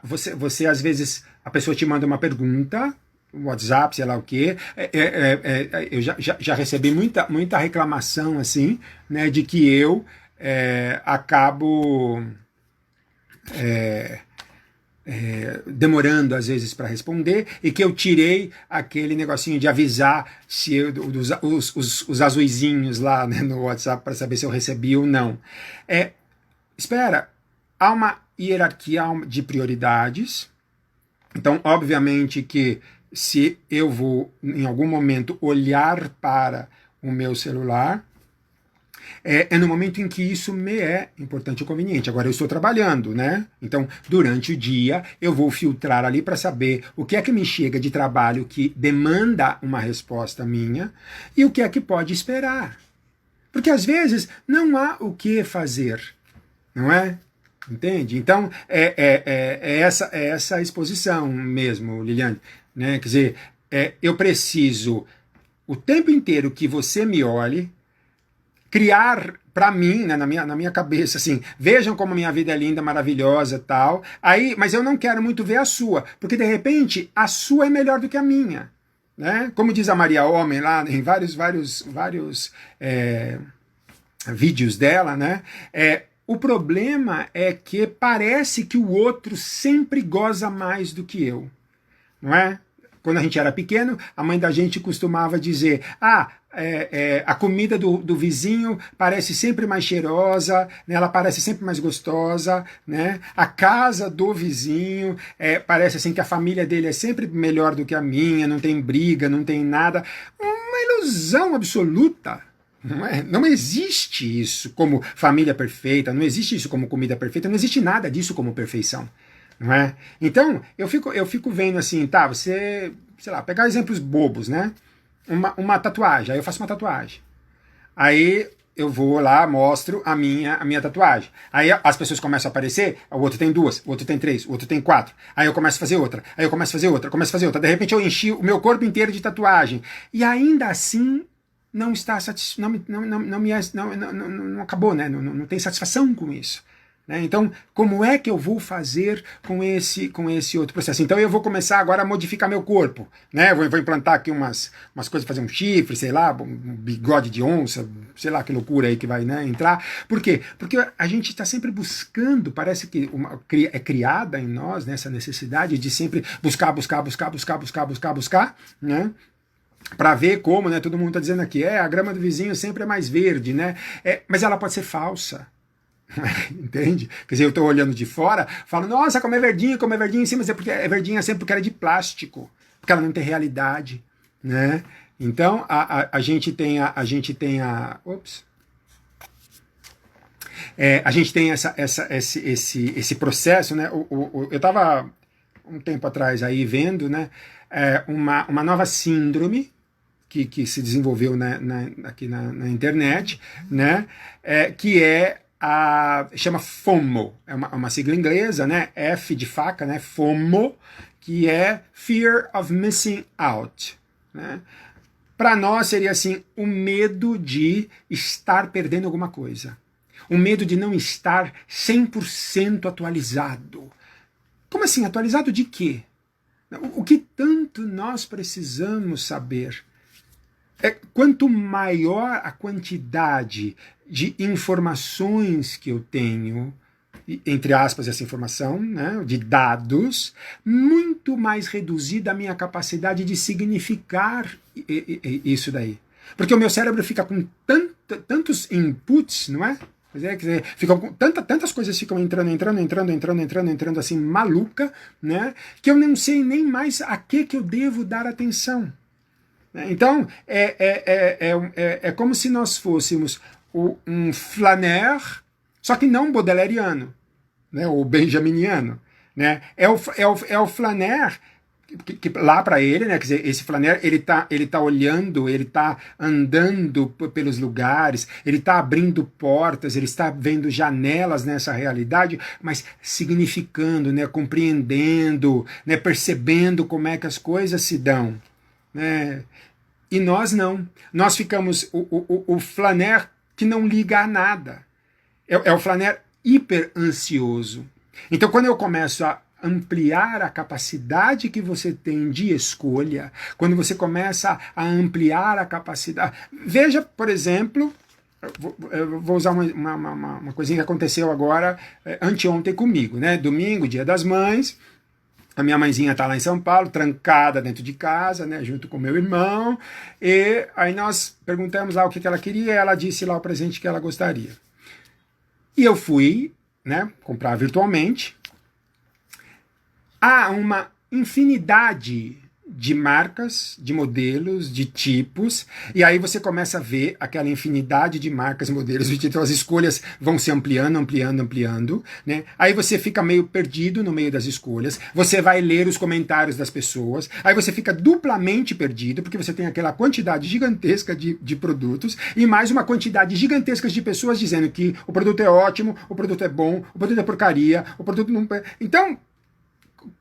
você às vezes, a pessoa te manda uma pergunta, WhatsApp, sei lá o quê, eu já recebi muita reclamação, assim, né, de que eu acabo demorando às vezes para responder, e que eu tirei aquele negocinho de avisar se os azuizinhos lá, né, no WhatsApp para saber se eu recebi ou não. Espera, há uma hierarquia de prioridades. Então, obviamente que se eu vou em algum momento olhar para o meu celular, no momento em que isso me é importante ou conveniente. Agora eu estou trabalhando, né? Então, durante o dia, eu vou filtrar ali para saber o que é que me chega de trabalho que demanda uma resposta minha e o que é que pode esperar. Porque às vezes não há o que fazer, não é? Entende? Então, essa exposição mesmo, Liliane, né? Quer dizer, eu preciso o tempo inteiro que você me olhe, criar para mim, né, na minha cabeça, assim, vejam como minha vida é linda, maravilhosa, tal. Aí, mas eu não quero muito ver a sua, porque de repente a sua é melhor do que a minha, né? Como diz a Maria Homem lá em vários vídeos dela, né? O problema é que parece que o outro sempre goza mais do que eu, não é? Quando a gente era pequeno, a mãe da gente costumava dizer: a comida do vizinho parece sempre mais cheirosa, né? Ela parece sempre mais gostosa, né? A casa do vizinho parece assim que a família dele é sempre melhor do que a minha, não tem briga, não tem nada. Uma ilusão absoluta. Não existe isso como família perfeita, não existe isso como comida perfeita, não existe nada disso como perfeição. Não é? Então, eu fico vendo assim, tá, você, sei lá, pegar exemplos bobos, né? Uma tatuagem, aí eu faço uma tatuagem. Aí eu vou lá, mostro a minha tatuagem. Aí as pessoas começam a aparecer, o outro tem 2, o outro tem 3, o outro tem 4. Aí eu começo a fazer outra, aí eu começo a fazer outra, começo a fazer outra. De repente eu enchi o meu corpo inteiro de tatuagem. E ainda assim não está não acabou, né? Não tem satisfação com isso. Né? Então, como é que eu vou fazer com esse outro processo? Então, eu vou começar agora a modificar meu corpo. Né? Vou implantar aqui umas coisas, fazer um chifre, sei lá, um bigode de onça, sei lá que loucura aí que vai, né, entrar. Por quê? Porque a gente está sempre buscando, parece que é criada em nós, né, essa necessidade de sempre buscar, né? Para ver como, né, todo mundo está dizendo aqui, a grama do vizinho sempre é mais verde, né? Mas ela pode ser falsa. Entende? Quer dizer, eu estou olhando de fora, falo, nossa, como é verdinha em cima, porque é verdinha sempre porque ela é de plástico, porque ela não tem realidade, né? Então a gente tem a gente tem esse processo, né? Eu estava um tempo atrás aí vendo, né, uma nova síndrome que se desenvolveu, né, aqui na internet, né, que chama FOMO, é uma sigla inglesa, né, F de faca, né, FOMO, que é Fear of Missing Out, né? Para nós seria assim, o medo de estar perdendo alguma coisa, o medo de não estar 100% atualizado. Como assim, atualizado de quê? O que tanto nós precisamos saber? Quanto maior a quantidade de informações que eu tenho, entre aspas, essa informação, né, de dados, muito mais reduzida a minha capacidade de significar isso daí. Porque o meu cérebro fica com tantos inputs, não é? Quer dizer, ficam com tantas coisas ficam entrando assim, maluca, né, que eu não sei nem mais a que eu devo dar atenção. Então, é como se nós fôssemos um Flaner, só que não baudelairiano, né, ou benjaminiano. Né? É o Flaner que lá para ele, né, quer dizer, esse flaner, ele tá olhando, ele tá andando pelos lugares, ele tá abrindo portas, ele está vendo janelas nessa realidade, mas significando, né, compreendendo, né, percebendo como é que as coisas se dão, né? E nós não. Nós ficamos o flaner que não liga a nada. É o flaner hiper ansioso. Então, quando eu começo a ampliar a capacidade que você tem de escolha, quando você começa a ampliar a capacidade. Veja, por exemplo, eu vou usar uma coisinha que aconteceu agora, anteontem comigo, né? Domingo, Dia das Mães. A minha mãezinha está lá em São Paulo, trancada dentro de casa, né, junto com meu irmão. E aí nós perguntamos lá o que ela queria, e ela disse lá o presente que ela gostaria. E eu fui, né, comprar virtualmente. Há uma infinidade de marcas, de modelos, de tipos, e aí você começa a ver aquela infinidade de marcas, modelos, de tipos, as escolhas vão se ampliando, ampliando, ampliando, né? Aí você fica meio perdido no meio das escolhas, você vai ler os comentários das pessoas, aí você fica duplamente perdido, porque você tem aquela quantidade gigantesca de produtos, e mais uma quantidade gigantesca de pessoas dizendo que o produto é ótimo, o produto é bom, o produto é porcaria, o produto não... Então,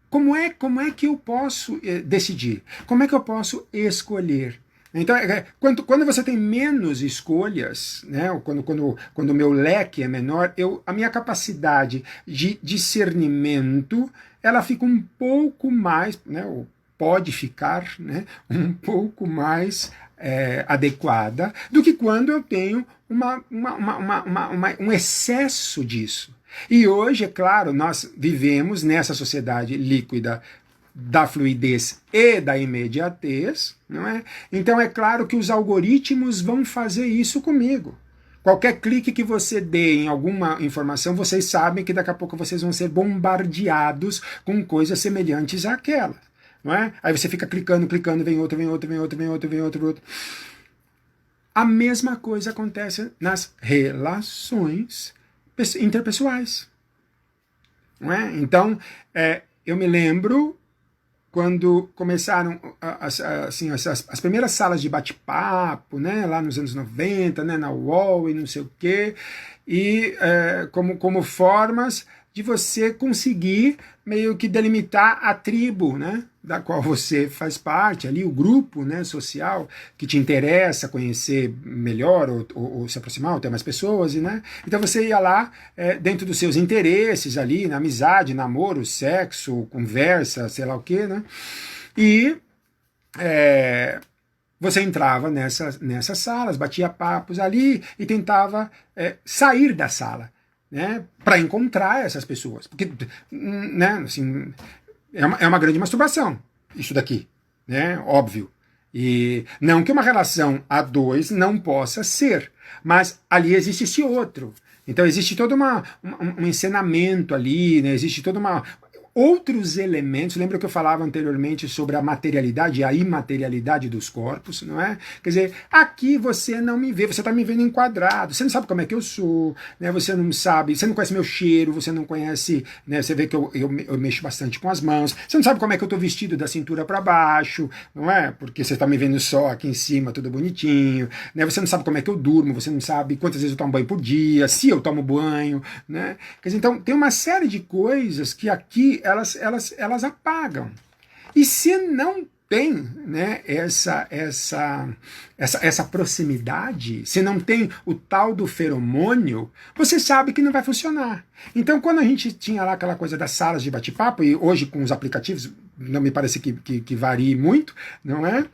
como é que eu posso decidir? Como é que eu posso escolher? Então, quando você tem menos escolhas, né, quando o meu leque é menor, a minha capacidade de discernimento ela fica um pouco mais, né, ou pode ficar, né, um pouco mais adequada do que quando eu tenho um excesso disso. E hoje, é claro, nós vivemos nessa sociedade líquida da fluidez e da imediatez, não é? Então é claro que os algoritmos vão fazer isso comigo. Qualquer clique que você dê em alguma informação, vocês sabem que daqui a pouco vocês vão ser bombardeados com coisas semelhantes àquela, não é? Aí você fica clicando, clicando, vem outro, vem outro, vem outro, vem outro, vem outro, vem outro. A mesma coisa acontece nas relações interpessoais. Não é? Então, eu me lembro quando começaram assim, as primeiras salas de bate-papo, né, lá nos anos 90, né, na UOL e não sei o quê, e como formas de você conseguir meio que delimitar a tribo, né, da qual você faz parte, ali o grupo, né, social que te interessa conhecer melhor ou se aproximar, ou ter mais pessoas, né? Então você ia lá dentro dos seus interesses ali, na amizade, namoro, sexo, conversa, sei lá o quê, né? E você entrava nessas salas, batia papos ali e tentava sair da sala, né, para encontrar essas pessoas, porque, né, assim, é uma grande masturbação isso daqui, né, óbvio, e não que uma relação a dois não possa ser, mas ali existe esse outro, então existe todo um encenamento ali, né, existe toda outros elementos. Lembra que eu falava anteriormente sobre a materialidade e a imaterialidade dos corpos, não é? Quer dizer, aqui você não me vê, você está me vendo enquadrado, você não sabe como é que eu sou, né? Você não sabe, você não conhece meu cheiro, você não conhece, né? Você vê que eu mexo bastante com as mãos, você não sabe como é que eu estou vestido da cintura para baixo, não é? Porque você está me vendo só aqui em cima, tudo bonitinho, né? Você não sabe como é que eu durmo, você não sabe quantas vezes eu tomo banho por dia, se eu tomo banho, né? Quer dizer, então tem uma série de coisas que aqui elas apagam. E se não tem, né, essa proximidade, se não tem o tal do feromônio, você sabe que não vai funcionar. Então, quando a gente tinha lá aquela coisa das salas de bate-papo, e hoje com os aplicativos, não me parece que varie muito, não é?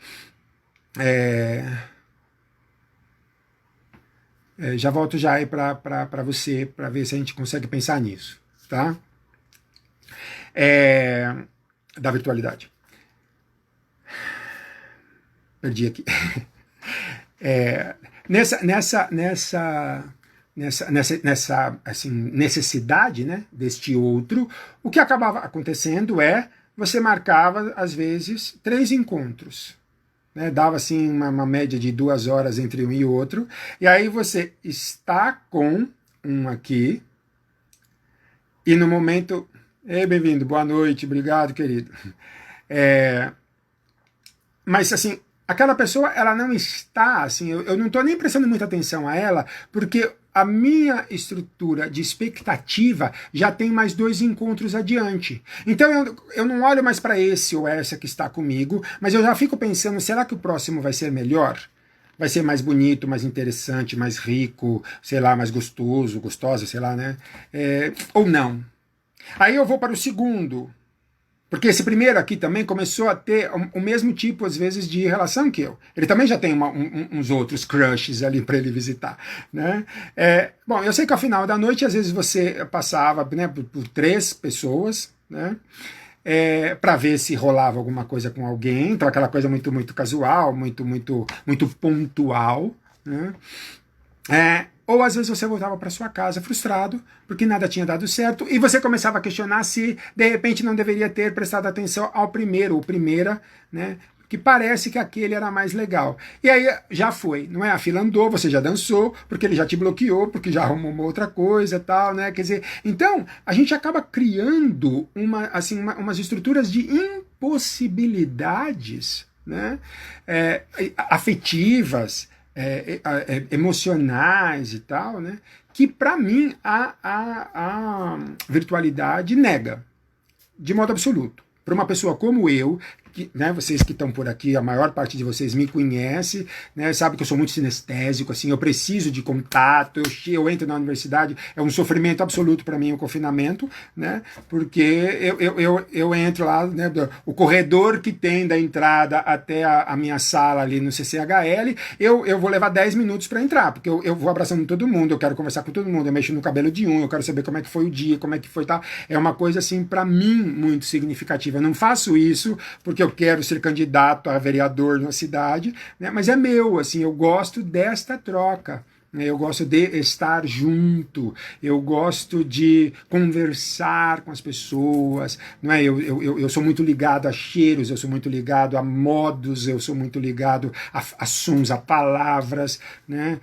Já volto já aí para você, para ver se a gente consegue pensar nisso, tá? Da virtualidade. Perdi aqui. Nessa assim, necessidade, né, deste outro, o que acabava acontecendo você marcava, às vezes, 3 encontros. Né, dava assim uma média de 2 horas entre um e outro, e aí você está com um aqui, e no momento... Ei, bem-vindo, boa noite, obrigado, querido. Mas assim, aquela pessoa, ela não está, assim, eu não estou nem prestando muita atenção a ela, porque a minha estrutura de expectativa já tem mais 2 encontros adiante. Então eu não olho mais para esse ou essa que está comigo, mas eu já fico pensando, será que o próximo vai ser melhor? Vai ser mais bonito, mais interessante, mais rico, sei lá, mais gostoso, gostosa, sei lá, né? Ou não. Aí eu vou para o segundo, porque esse primeiro aqui também começou a ter o mesmo tipo, às vezes, de relação que eu. Ele também já tem uns outros crushes ali para ele visitar, né? Bom, eu sei que ao final da noite, às vezes você passava, né, por 3 pessoas, né? Para ver se rolava alguma coisa com alguém, então aquela coisa muito, muito casual, muito, muito, muito pontual, né? Ou às vezes você voltava para sua casa frustrado, porque nada tinha dado certo, e você começava a questionar se de repente não deveria ter prestado atenção ao primeiro ou primeira, né? Que parece que aquele era mais legal. E aí já foi, não é? A fila andou, você já dançou, porque ele já te bloqueou, porque já arrumou uma outra coisa e tal, né? Quer dizer, então a gente acaba criando umas estruturas de impossibilidades, né? Afetivas, emocionais e tal, né? Que para mim a virtualidade nega, de modo absoluto. Para uma pessoa como eu, né, vocês que estão por aqui, a maior parte de vocês me conhece, né, sabe que eu sou muito sinestésico, assim, eu preciso de contato, eu entro na universidade, é um sofrimento absoluto para mim o confinamento, né, porque eu entro lá, né, o corredor que tem da entrada até a minha sala ali no CCHL, eu vou levar 10 minutos para entrar, porque eu vou abraçando todo mundo, eu quero conversar com todo mundo, eu mexo no cabelo de um, eu quero saber como é que foi o dia, como é que foi tal, é uma coisa assim para mim muito significativa. Eu não faço isso porque eu quero ser candidato a vereador na cidade, né? Mas é meu, assim, eu gosto desta troca, né? Eu gosto de estar junto, eu gosto de conversar com as pessoas, não é? Eu sou muito ligado a cheiros, eu sou muito ligado a modos, eu sou muito ligado a sons, a palavras, né?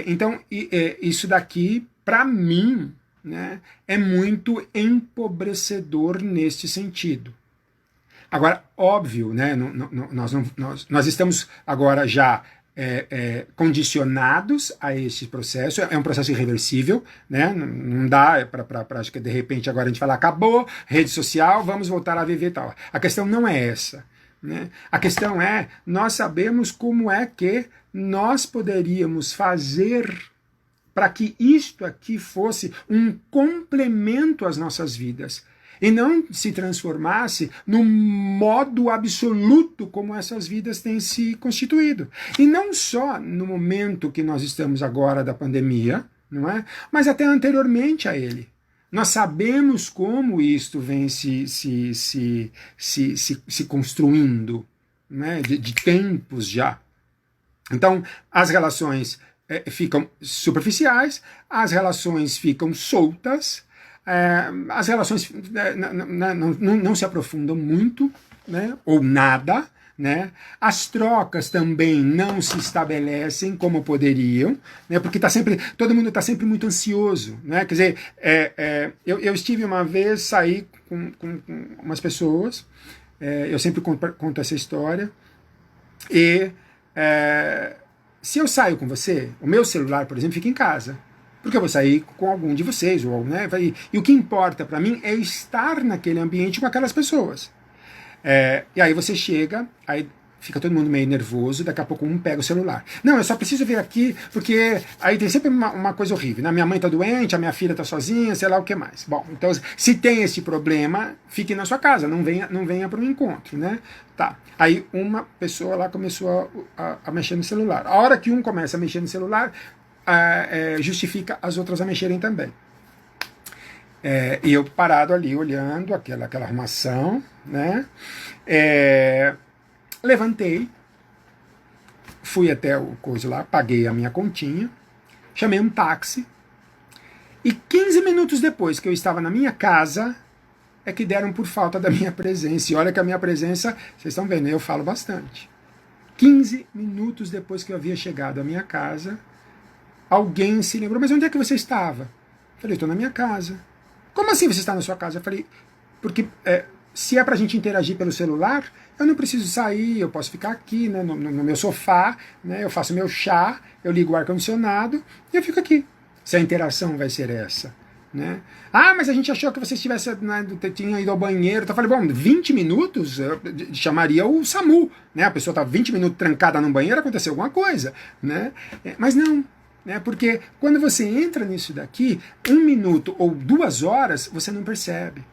Então, isso daqui, para mim, né, é muito empobrecedor neste sentido. Agora, óbvio, né, nós estamos agora já condicionados a esse processo, é um processo irreversível, né, não dá para acho que de repente agora a gente falar, acabou, rede social, vamos voltar a viver e tal. A questão não é essa. Né? A questão é, nós sabemos como é que nós poderíamos fazer para que isto aqui fosse um complemento às nossas vidas e não se transformasse no modo absoluto como essas vidas têm se constituído. E não só no momento que nós estamos agora da pandemia, não é? Mas até anteriormente a ele. Nós sabemos como isto vem se construindo, né? de tempos já. Então, as relações ficam superficiais, as relações ficam soltas, as relações não se aprofundam muito, né, ou nada, né? As trocas também não se estabelecem como poderiam, né, porque todo mundo está sempre muito ansioso. Né? Quer dizer, eu estive uma vez, saí com umas pessoas, eu sempre conto essa história, e se eu saio com você, o meu celular, por exemplo, fica em casa. Porque eu vou sair com algum de vocês. Né, e o que importa para mim é estar naquele ambiente com aquelas pessoas. E aí você chega, aí fica todo mundo meio nervoso, daqui a pouco um pega o celular. Não, eu só preciso vir aqui, porque aí tem sempre uma coisa horrível. Né? Minha mãe está doente, a minha filha está sozinha, sei lá o que mais. Bom, então se tem esse problema, fique na sua casa, não venha para um encontro. Né? Tá. Aí uma pessoa lá começou a mexer no celular. A hora que um começa a mexer no celular, justifica as outras a mexerem também. E eu parado ali, olhando aquela arrumação, né? Levantei, fui até o coisa lá, paguei a minha continha, chamei um táxi, e 15 minutos depois que eu estava na minha casa, é que deram por falta da minha presença. E olha que a minha presença, vocês estão vendo, eu falo bastante. 15 minutos depois que eu havia chegado à minha casa, alguém se lembrou, mas onde é que você estava? Eu falei, estou na minha casa. Como assim você está na sua casa? Eu falei, porque se é para a gente interagir pelo celular, eu não preciso sair, eu posso ficar aqui, né, no meu sofá, né, eu faço meu chá, eu ligo o ar-condicionado e eu fico aqui. Se a interação vai ser essa. Né? Ah, mas a gente achou que você estivesse, né, tinha ido ao banheiro. Eu falei, bom, 20 minutos eu chamaria o SAMU. Né? A pessoa está 20 minutos trancada num banheiro, aconteceu alguma coisa. Né? Mas não. Né? Porque quando você entra nisso daqui, 1 minuto ou 2 horas, você não percebe.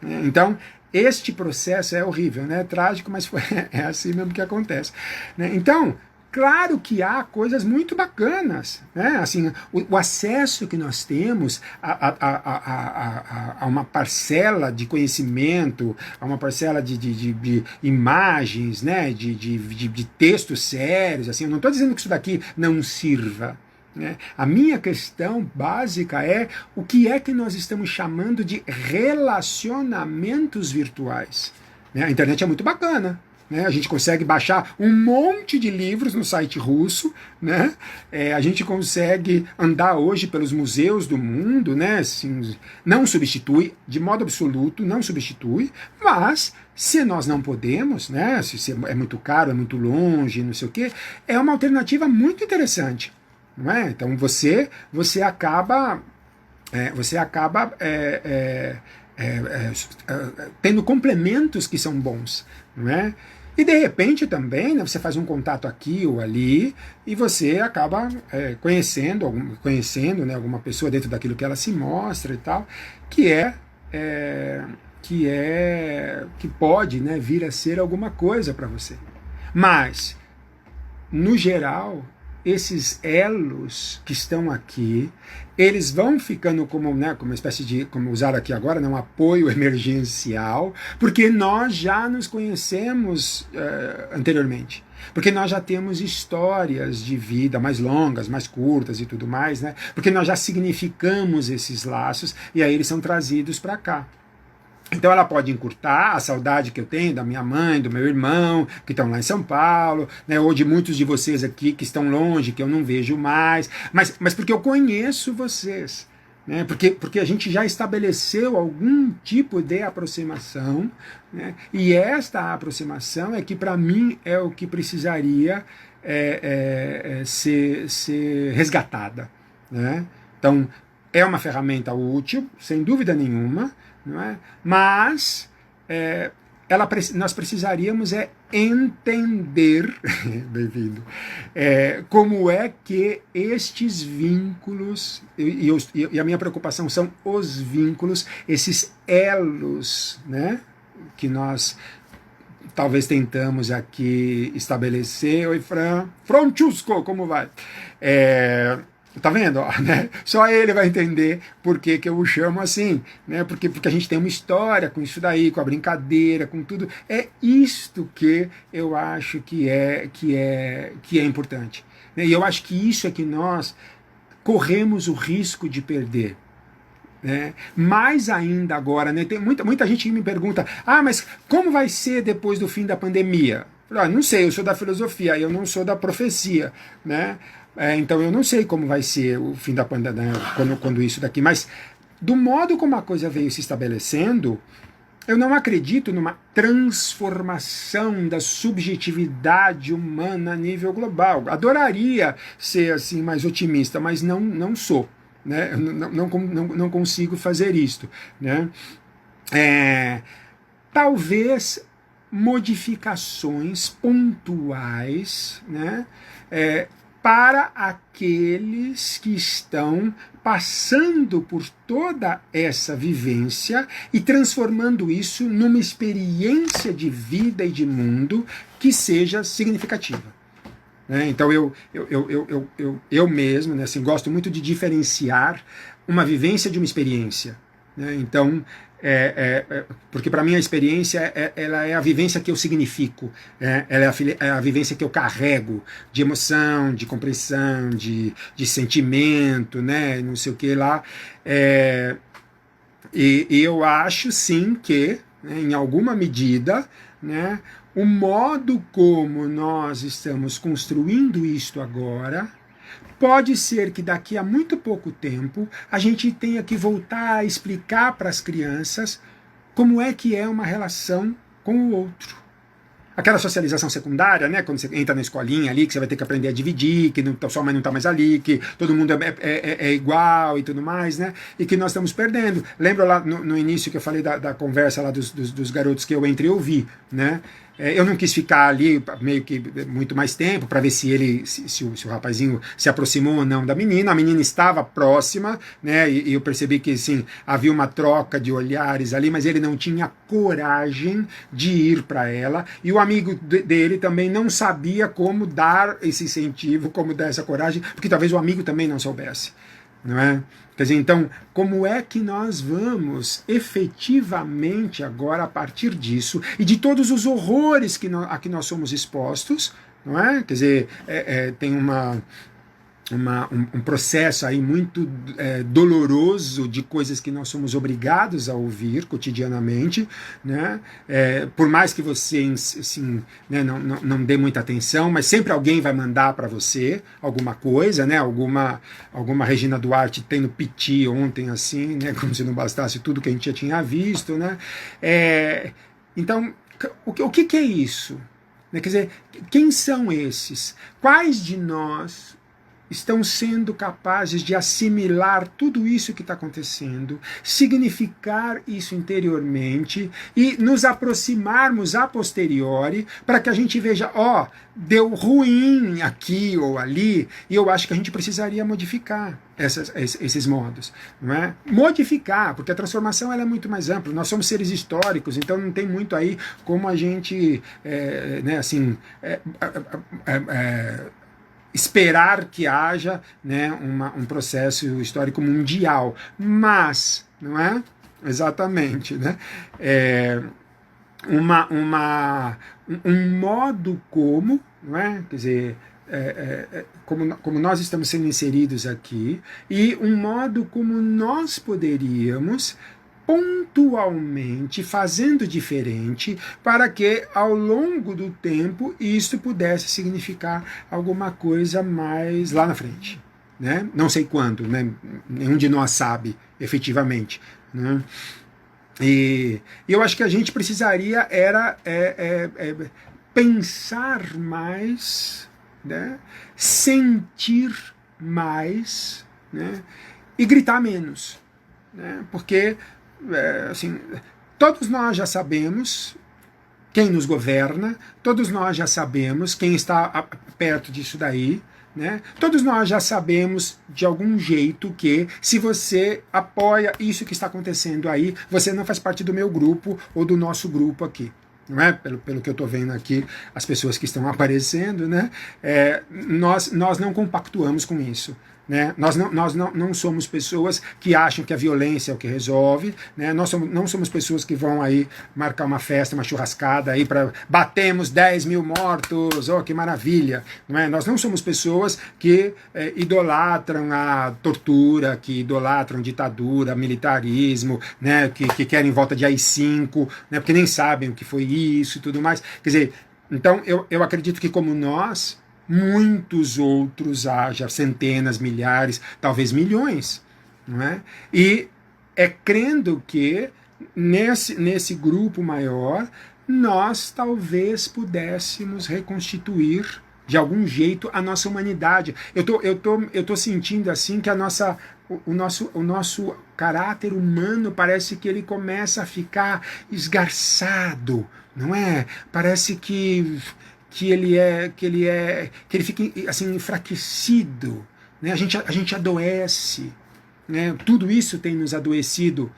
Né? Então, este processo é horrível, né? É trágico, mas é assim mesmo que acontece. Né? Então, claro que há coisas muito bacanas, né? Assim, o acesso que nós temos a uma parcela de conhecimento, a uma parcela de imagens, né? de textos sérios. Assim, eu não estou dizendo que isso daqui não sirva. Né? A minha questão básica é o que é que nós estamos chamando de relacionamentos virtuais. Né? A internet é muito bacana. Né? A gente consegue baixar um monte de livros no site russo, né? A gente consegue andar hoje pelos museus do mundo, né? Assim, não substitui, de modo absoluto, não substitui, mas se nós não podemos, né? Se é muito caro, é muito longe, não sei o quê, é uma alternativa muito interessante. Não é? Então você acaba tendo complementos que são bons, não é? E de repente também, né, você faz um contato aqui ou ali e você acaba conhecendo, né, alguma pessoa dentro daquilo que ela se mostra e tal, que pode, né, vir a ser alguma coisa para você. Mas no geral, esses elos que estão aqui, eles vão ficando como, né, como uma espécie de, como usaram aqui agora, né, um apoio emergencial, porque nós já nos conhecemos anteriormente. Porque nós já temos histórias de vida mais longas, mais curtas e tudo mais, né? Porque nós já significamos esses laços e aí eles são trazidos para cá. Então ela pode encurtar a saudade que eu tenho da minha mãe, do meu irmão, que estão lá em São Paulo, né, ou de muitos de vocês aqui que estão longe, que eu não vejo mais, mas porque eu conheço vocês. Né, porque a gente já estabeleceu algum tipo de aproximação, né, e esta aproximação é que para mim é o que precisaria ser resgatada. Né? Então é uma ferramenta útil, sem dúvida nenhuma, não é? Mas nós precisaríamos entender, bem-vindo, como é que estes vínculos, e a minha preocupação são os vínculos, esses elos, né, que nós talvez tentamos aqui estabelecer. Oi, Francesco, como vai? Tá vendo? Né? Só ele vai entender por que eu o chamo assim, né? Porque a gente tem uma história com isso daí, com a brincadeira, com tudo. É isto que eu acho que é importante. Né? E eu acho que isso é que nós corremos o risco de perder. Né? Mais ainda agora, né? Tem muita gente que me pergunta: mas como vai ser depois do fim da pandemia? Eu falo, não sei, eu sou da filosofia, eu não sou da profecia, né? Então eu não sei como vai ser o fim da pandemia, quando isso daqui, mas do modo como a coisa veio se estabelecendo, eu não acredito numa transformação da subjetividade humana a nível global. Adoraria ser assim mais otimista, mas não sou. Né? Eu não consigo fazer isto. Né? Talvez modificações pontuais, né? Para aqueles que estão passando por toda essa vivência e transformando isso numa experiência de vida e de mundo que seja significativa. Né? Então eu mesmo, né, assim, gosto muito de diferenciar uma vivência de uma experiência. Né? Então, porque para mim a experiência ela é a vivência que eu significo, ela é a vivência que eu carrego de emoção, de compreensão, de sentimento, né, não sei o que lá. E eu acho sim que, né, em alguma medida, né, o modo como nós estamos construindo isto agora, pode ser que daqui a muito pouco tempo a gente tenha que voltar a explicar para as crianças como é que é uma relação com o outro. Aquela socialização secundária, né, quando você entra na escolinha ali, que você vai ter que aprender a dividir, que não, sua mãe não está mais ali, que todo mundo é igual e tudo mais, né, e que nós estamos perdendo. Lembra lá no início que eu falei da conversa lá dos garotos que eu entrei e ouvi, né? Eu não quis ficar ali meio que muito mais tempo para ver se o rapazinho se aproximou ou não da menina. A menina estava próxima, né? E eu percebi que sim, havia uma troca de olhares ali, mas ele não tinha coragem de ir para ela. E o amigo dele também não sabia como dar esse incentivo, como dar essa coragem, porque talvez o amigo também não soubesse, não é? Quer dizer, então, como é que nós vamos efetivamente agora, a partir disso, e de todos os horrores a que nós somos expostos, não é? Quer dizer, tem um processo aí muito doloroso de coisas que nós somos obrigados a ouvir cotidianamente, né? Por mais que você assim, né, não dê muita atenção, mas sempre alguém vai mandar para você alguma coisa, né? Alguma Regina Duarte tendo piti ontem, assim, né? Como se não bastasse tudo que a gente já tinha visto, né? Então, o que é isso? Quer dizer, quem são esses? Quais de nós estão sendo capazes de assimilar tudo isso que está acontecendo, significar isso interiormente e nos aproximarmos a posteriori para que a gente veja, deu ruim aqui ou ali, e eu acho que a gente precisaria modificar esses modos, não é? Modificar, porque a transformação ela é muito mais ampla. Nós somos seres históricos, então não tem muito aí como a gente, né, assim, esperar que haja, né, um processo histórico mundial, mas, não é? Exatamente, né? Um modo como, não é? Quer dizer, como nós estamos sendo inseridos aqui, e um modo como nós poderíamos pontualmente, fazendo diferente, para que ao longo do tempo isso pudesse significar alguma coisa mais lá na frente, né? Não sei quando, né? Nenhum de nós sabe efetivamente, né? E eu acho que a gente precisaria pensar mais, né? Sentir mais, né? E gritar menos, né? Porque assim, todos nós já sabemos quem nos governa, todos nós já sabemos quem está perto disso daí, né? Todos nós já sabemos de algum jeito que se você apoia isso que está acontecendo aí, você não faz parte do meu grupo ou do nosso grupo aqui. Não é? Pelo que eu estou vendo aqui, as pessoas que estão aparecendo, né? Nós não compactuamos com isso. Né? Nós não somos pessoas que acham que a violência é o que resolve, né? Nós não somos pessoas que vão aí marcar uma festa, uma churrascada aí para batemos 10 mil mortos, que maravilha, não é? Nós não somos pessoas que idolatram a tortura, que idolatram ditadura, militarismo, né? Que querem volta de AI-5, né? Porque nem sabem o que foi isso e tudo mais. Quer dizer, então eu acredito que como nós, muitos outros haja, centenas, milhares, talvez milhões, não é? E crendo que nesse grupo maior nós talvez pudéssemos reconstituir de algum jeito a nossa humanidade. Eu tô sentindo assim que o nosso caráter humano parece que ele começa a ficar esgarçado, não é? Parece que ele fica assim enfraquecido, né? A gente adoece, né? Tudo isso tem nos adoecido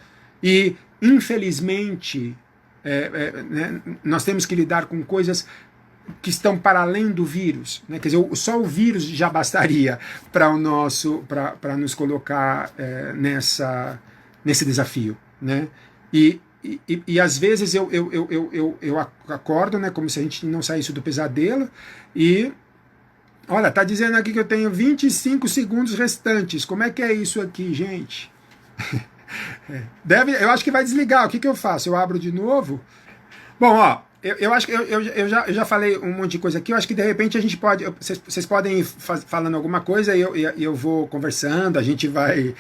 e infelizmente né, nós temos que lidar com coisas que estão para além do vírus, né? Quer dizer, só o vírus já bastaria para nos colocar nesse desafio, né? E às vezes eu acordo, né, como se a gente não saísse do pesadelo, e olha, tá dizendo aqui que eu tenho 25 segundos restantes. Como é que é isso aqui, gente? Eu acho que vai desligar. O que eu faço? Eu abro de novo? Bom, eu acho que eu já falei um monte de coisa aqui. Eu acho que de repente a gente pode. Vocês podem ir falando alguma coisa e eu vou conversando. A gente vai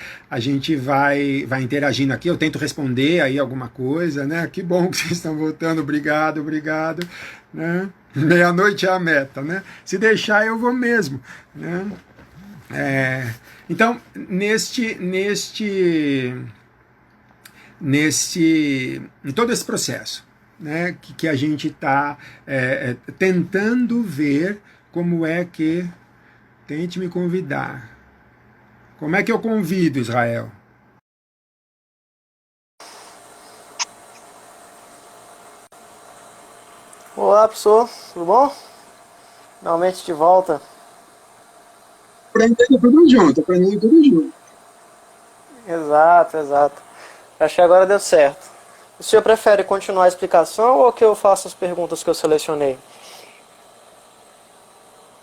interagindo aqui. Eu tento responder aí alguma coisa, né? Que bom que vocês estão voltando. Obrigado, obrigado. Né? Meia-noite é a meta, né? Se deixar, eu vou mesmo. Né? Então, em todo esse processo, né, que a gente está tentando ver como é que... Tente me convidar. Como é que eu convido, Israel? Olá, professor, tudo bom? Finalmente de volta. Aprendendo tudo junto, aprendendo tudo junto. Exato, exato. Acho que agora deu certo. O senhor prefere continuar a explicação ou que eu faça as perguntas que eu selecionei?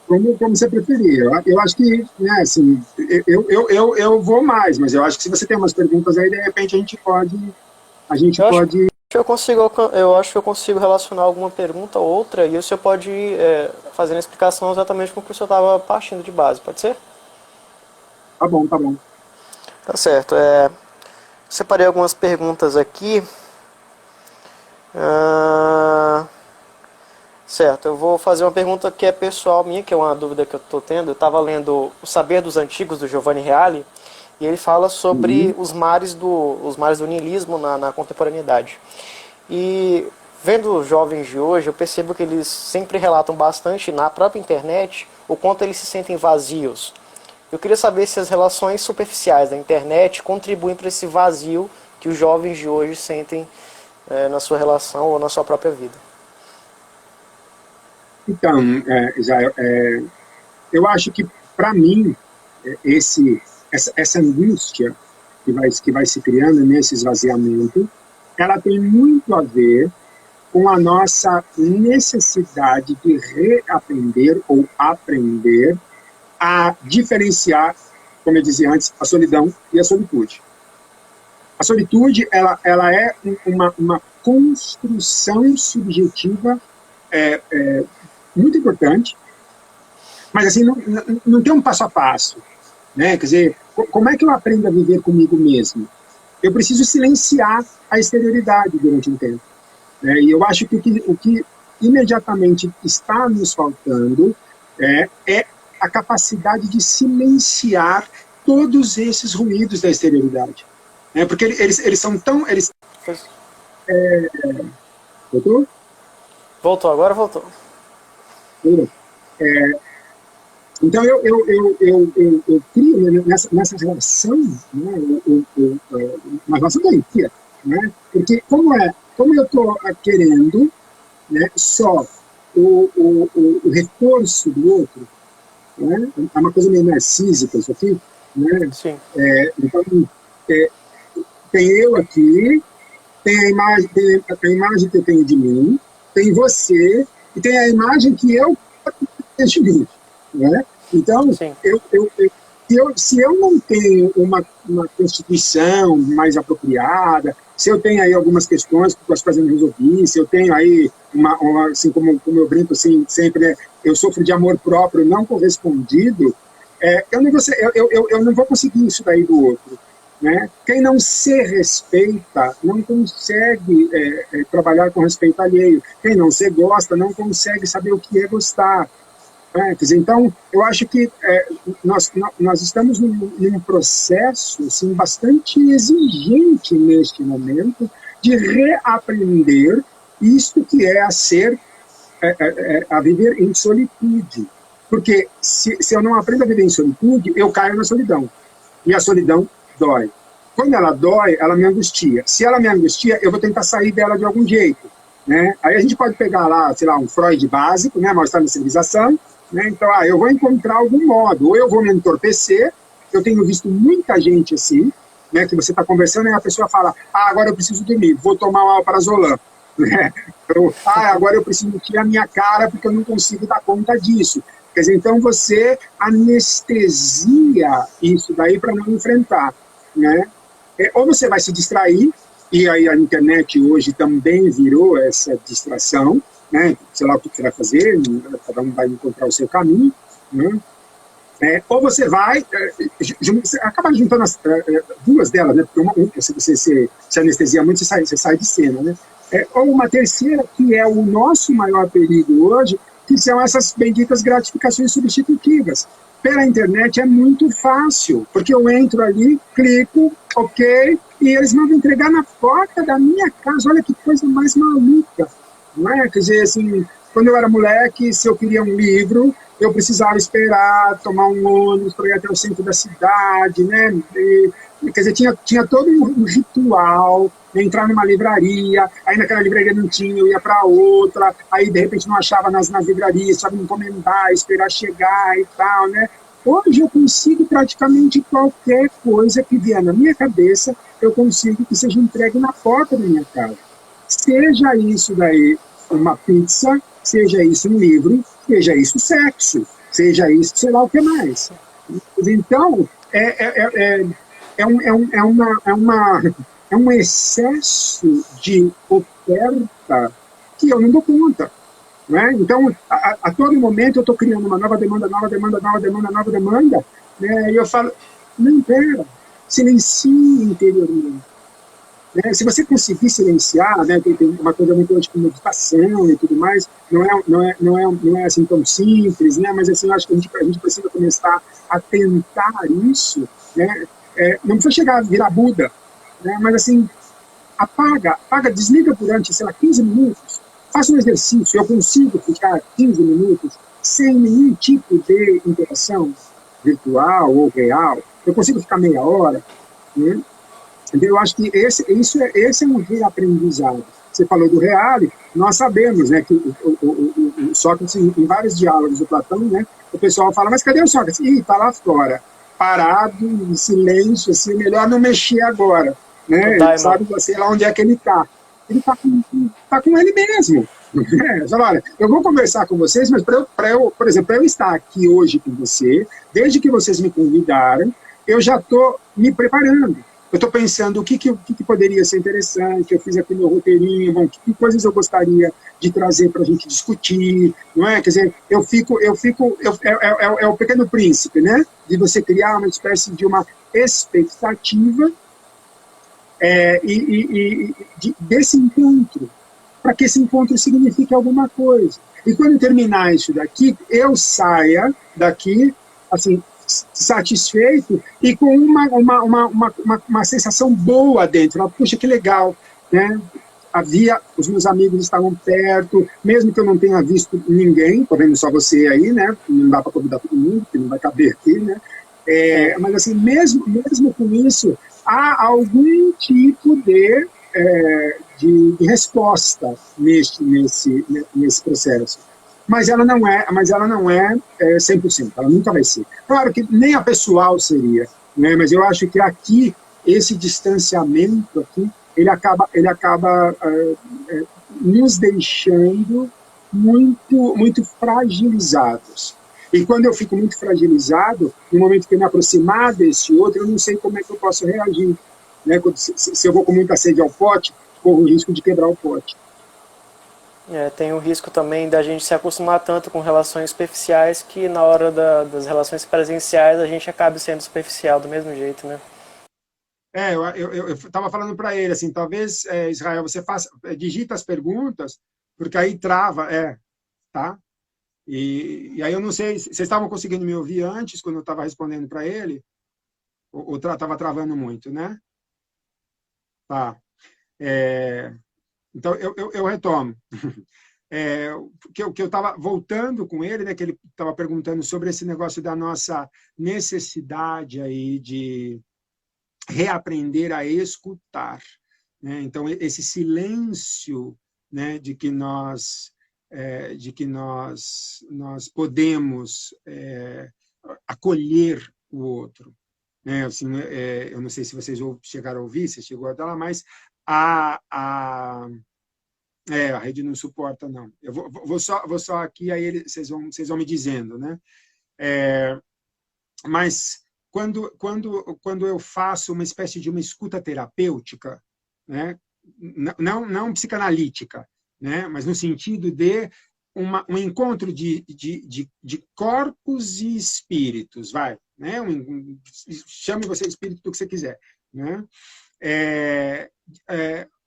Como você preferir. Eu acho que, né, assim, eu vou mais, mas eu acho que se você tem umas perguntas aí, de repente a gente Eu acho pode... que eu acho que eu consigo relacionar alguma pergunta ou outra e o senhor pode ir fazendo a explicação exatamente com o que o senhor estava partindo de base, pode ser? Tá bom, tá bom. Tá certo. Separei algumas perguntas aqui. Certo, eu vou fazer uma pergunta que é pessoal minha, que é uma dúvida que eu estou tendo. Eu estava lendo O Saber dos Antigos, do Giovanni Reale, e ele fala sobre os mares do niilismo na contemporaneidade. E vendo os jovens de hoje, eu percebo que eles sempre relatam bastante na própria internet o quanto eles se sentem vazios. Eu queria saber se as relações superficiais da internet contribuem para esse vazio que os jovens de hoje sentem na sua relação ou na sua própria vida. Então, Israel, eu acho que, para mim, essa angústia que vai se criando nesse esvaziamento, ela tem muito a ver com a nossa necessidade de reaprender ou aprender a diferenciar, como eu dizia antes, a solidão e a solitude. A solitude, ela é uma construção subjetiva muito importante, mas assim, não tem um passo a passo, né? Quer dizer, como é que eu aprendo a viver comigo mesmo? Eu preciso silenciar a exterioridade durante um tempo, né? E eu acho que o que imediatamente está nos faltando é a capacidade de silenciar todos esses ruídos da exterioridade, né? Porque eles são tão... Voltou? Voltou, agora voltou. Então, eu crio nessa relação, né, uma relação doentia, né? Porque como eu estou querendo, né, só o reforço do outro, né? É uma coisa meio narcísica isso aqui, né? Sim. Então, tem eu aqui, tem a imagem que eu tenho de mim, tem você, e tem a imagem que eu tenho de mim, né? Então, se eu não tenho uma constituição mais apropriada, se eu tenho aí algumas questões que as coisas não resolvi, se eu tenho aí, assim, como eu brinco assim, sempre, eu sofro de amor próprio não correspondido, eu não vou conseguir isso daí do outro, né? Quem não se respeita não consegue trabalhar com respeito alheio. Quem não se gosta não consegue saber o que é gostar. Quer dizer, então, eu acho que nós estamos num processo assim, bastante exigente neste momento de reaprender isto que é a viver em solitude. Porque se eu não aprendo a viver em solitude, eu caio na solidão. E a solidão dói. Quando ela dói, ela me angustia. Se ela me angustia, eu vou tentar sair dela de algum jeito, né? Aí a gente pode pegar lá, sei lá, um Freud básico, né, mal-estar na civilização, né? Então, eu vou encontrar algum modo, ou eu vou me entorpecer. Eu tenho visto muita gente assim, né, que você está conversando e a pessoa fala, agora eu preciso dormir, vou tomar uma alprazolam, né? Agora eu preciso tirar a minha cara porque eu não consigo dar conta disso. Quer dizer, então você anestesia isso daí para não enfrentar, né? Ou você vai se distrair, E aí a internet hoje também virou essa distração, né? Sei lá o que você vai fazer, cada um vai encontrar o seu caminho, né? Ou você vai, você acaba juntando duas delas, né? Porque se você se anestesia muito, você sai de cena, né? Ou uma terceira, que é o nosso maior perigo hoje, que são essas benditas gratificações substitutivas. Pela internet é muito fácil, porque eu entro ali, clico, ok, e eles mandam entregar na porta da minha casa. Olha que coisa mais maluca, não é? Quer dizer, assim, quando eu era moleque, se eu queria um livro, eu precisava esperar, tomar um ônibus para ir até o centro da cidade, né? Quer dizer, tinha todo um ritual, né? Entrar numa livraria, aí naquela livraria não tinha, eu ia para outra, aí de repente não achava nas livrarias, precisava me encomendar, esperar chegar e tal, né? Hoje eu consigo praticamente qualquer coisa que vier na minha cabeça, eu consigo que seja entregue na porta da minha casa. Seja isso daí uma pizza, seja isso um livro, seja isso sexo, seja isso sei lá o que mais. Então, é um excesso de oferta que eu não dou conta. Né? Então, a todo momento eu estou criando uma nova demanda, nova demanda, nova demanda, nova demanda, né? E eu falo, não, pera, silencie interiormente. Né? Se você conseguir silenciar, né, tem uma coisa muito hoje com meditação e tudo mais, não é assim tão simples, né? Mas assim, eu acho que a gente precisa começar a tentar isso, né? Não precisa chegar a virar Buda, né? Mas assim, apaga, desliga durante, sei lá, 15 minutos, faça um exercício, eu consigo ficar 15 minutos sem nenhum tipo de interação virtual ou real, eu consigo ficar meia hora, né? Eu acho que esse é um reaprendizado. Você falou do reality, nós sabemos, né, que o Sócrates, em vários diálogos do Platão, né, o pessoal fala, mas cadê o Sócrates? Ih, está lá fora, parado, em silêncio, assim, melhor não mexer agora. O Né? Ele Daimon. sabe você lá onde é que ele está. Ele está com ele mesmo. Olha, eu vou conversar com vocês, mas por exemplo, para eu estar aqui hoje com você, desde que vocês me convidaram, eu já estou me preparando. Eu estou pensando o que poderia ser interessante, eu fiz aqui meu roteirinho, bom, que coisas eu gostaria de trazer para a gente discutir, não é? Quer dizer, é o Pequeno Príncipe, né? De você criar uma espécie de uma expectativa desse encontro, para que esse encontro signifique alguma coisa. E quando terminar isso daqui, eu saia daqui, assim, satisfeito e com uma sensação boa dentro. Puxa, que legal, né? Os meus amigos estavam perto, mesmo que eu não tenha visto ninguém, tô vendo só você aí, né? Não dá para convidar todo mundo, porque não vai caber aqui, né? Mas assim, mesmo com isso, há algum tipo de resposta nesse processo. Mas ela não é 100%, ela nunca vai ser. Claro que nem a pessoal seria, né? Mas eu acho que aqui, esse distanciamento aqui, ele acaba nos deixando muito fragilizados. E quando eu fico muito fragilizado, no momento que eu me aproximar desse outro, eu não sei como é que eu posso reagir. Né? Se eu vou com muita sede ao pote, corro o risco de quebrar o pote. Tem o risco também da gente se acostumar tanto com relações superficiais que na hora das relações presenciais a gente acabe sendo superficial do mesmo jeito, né? Eu estava falando para ele assim, talvez Israel você digita as perguntas, porque aí trava, tá? E aí eu não sei, vocês estavam conseguindo me ouvir antes quando eu estava respondendo para ele, ou estava travando muito, né? Tá. Então eu retomo. Que eu estava voltando com ele, né, que ele estava perguntando sobre esse negócio da nossa necessidade aí de reaprender a escutar. Né? Então, esse silêncio, né, de que nós podemos acolher o outro. Né? Assim, eu não sei se vocês chegaram a ouvir, se chegou até lá, mas a rede não suporta, não. Eu vou só aqui, aí vocês vão me dizendo, né? Mas quando eu faço uma espécie de uma escuta terapêutica, né? Não psicanalítica, né? Mas no sentido de um encontro de corpos e espíritos, vai, né? Chame você espírito do que você quiser, né? É,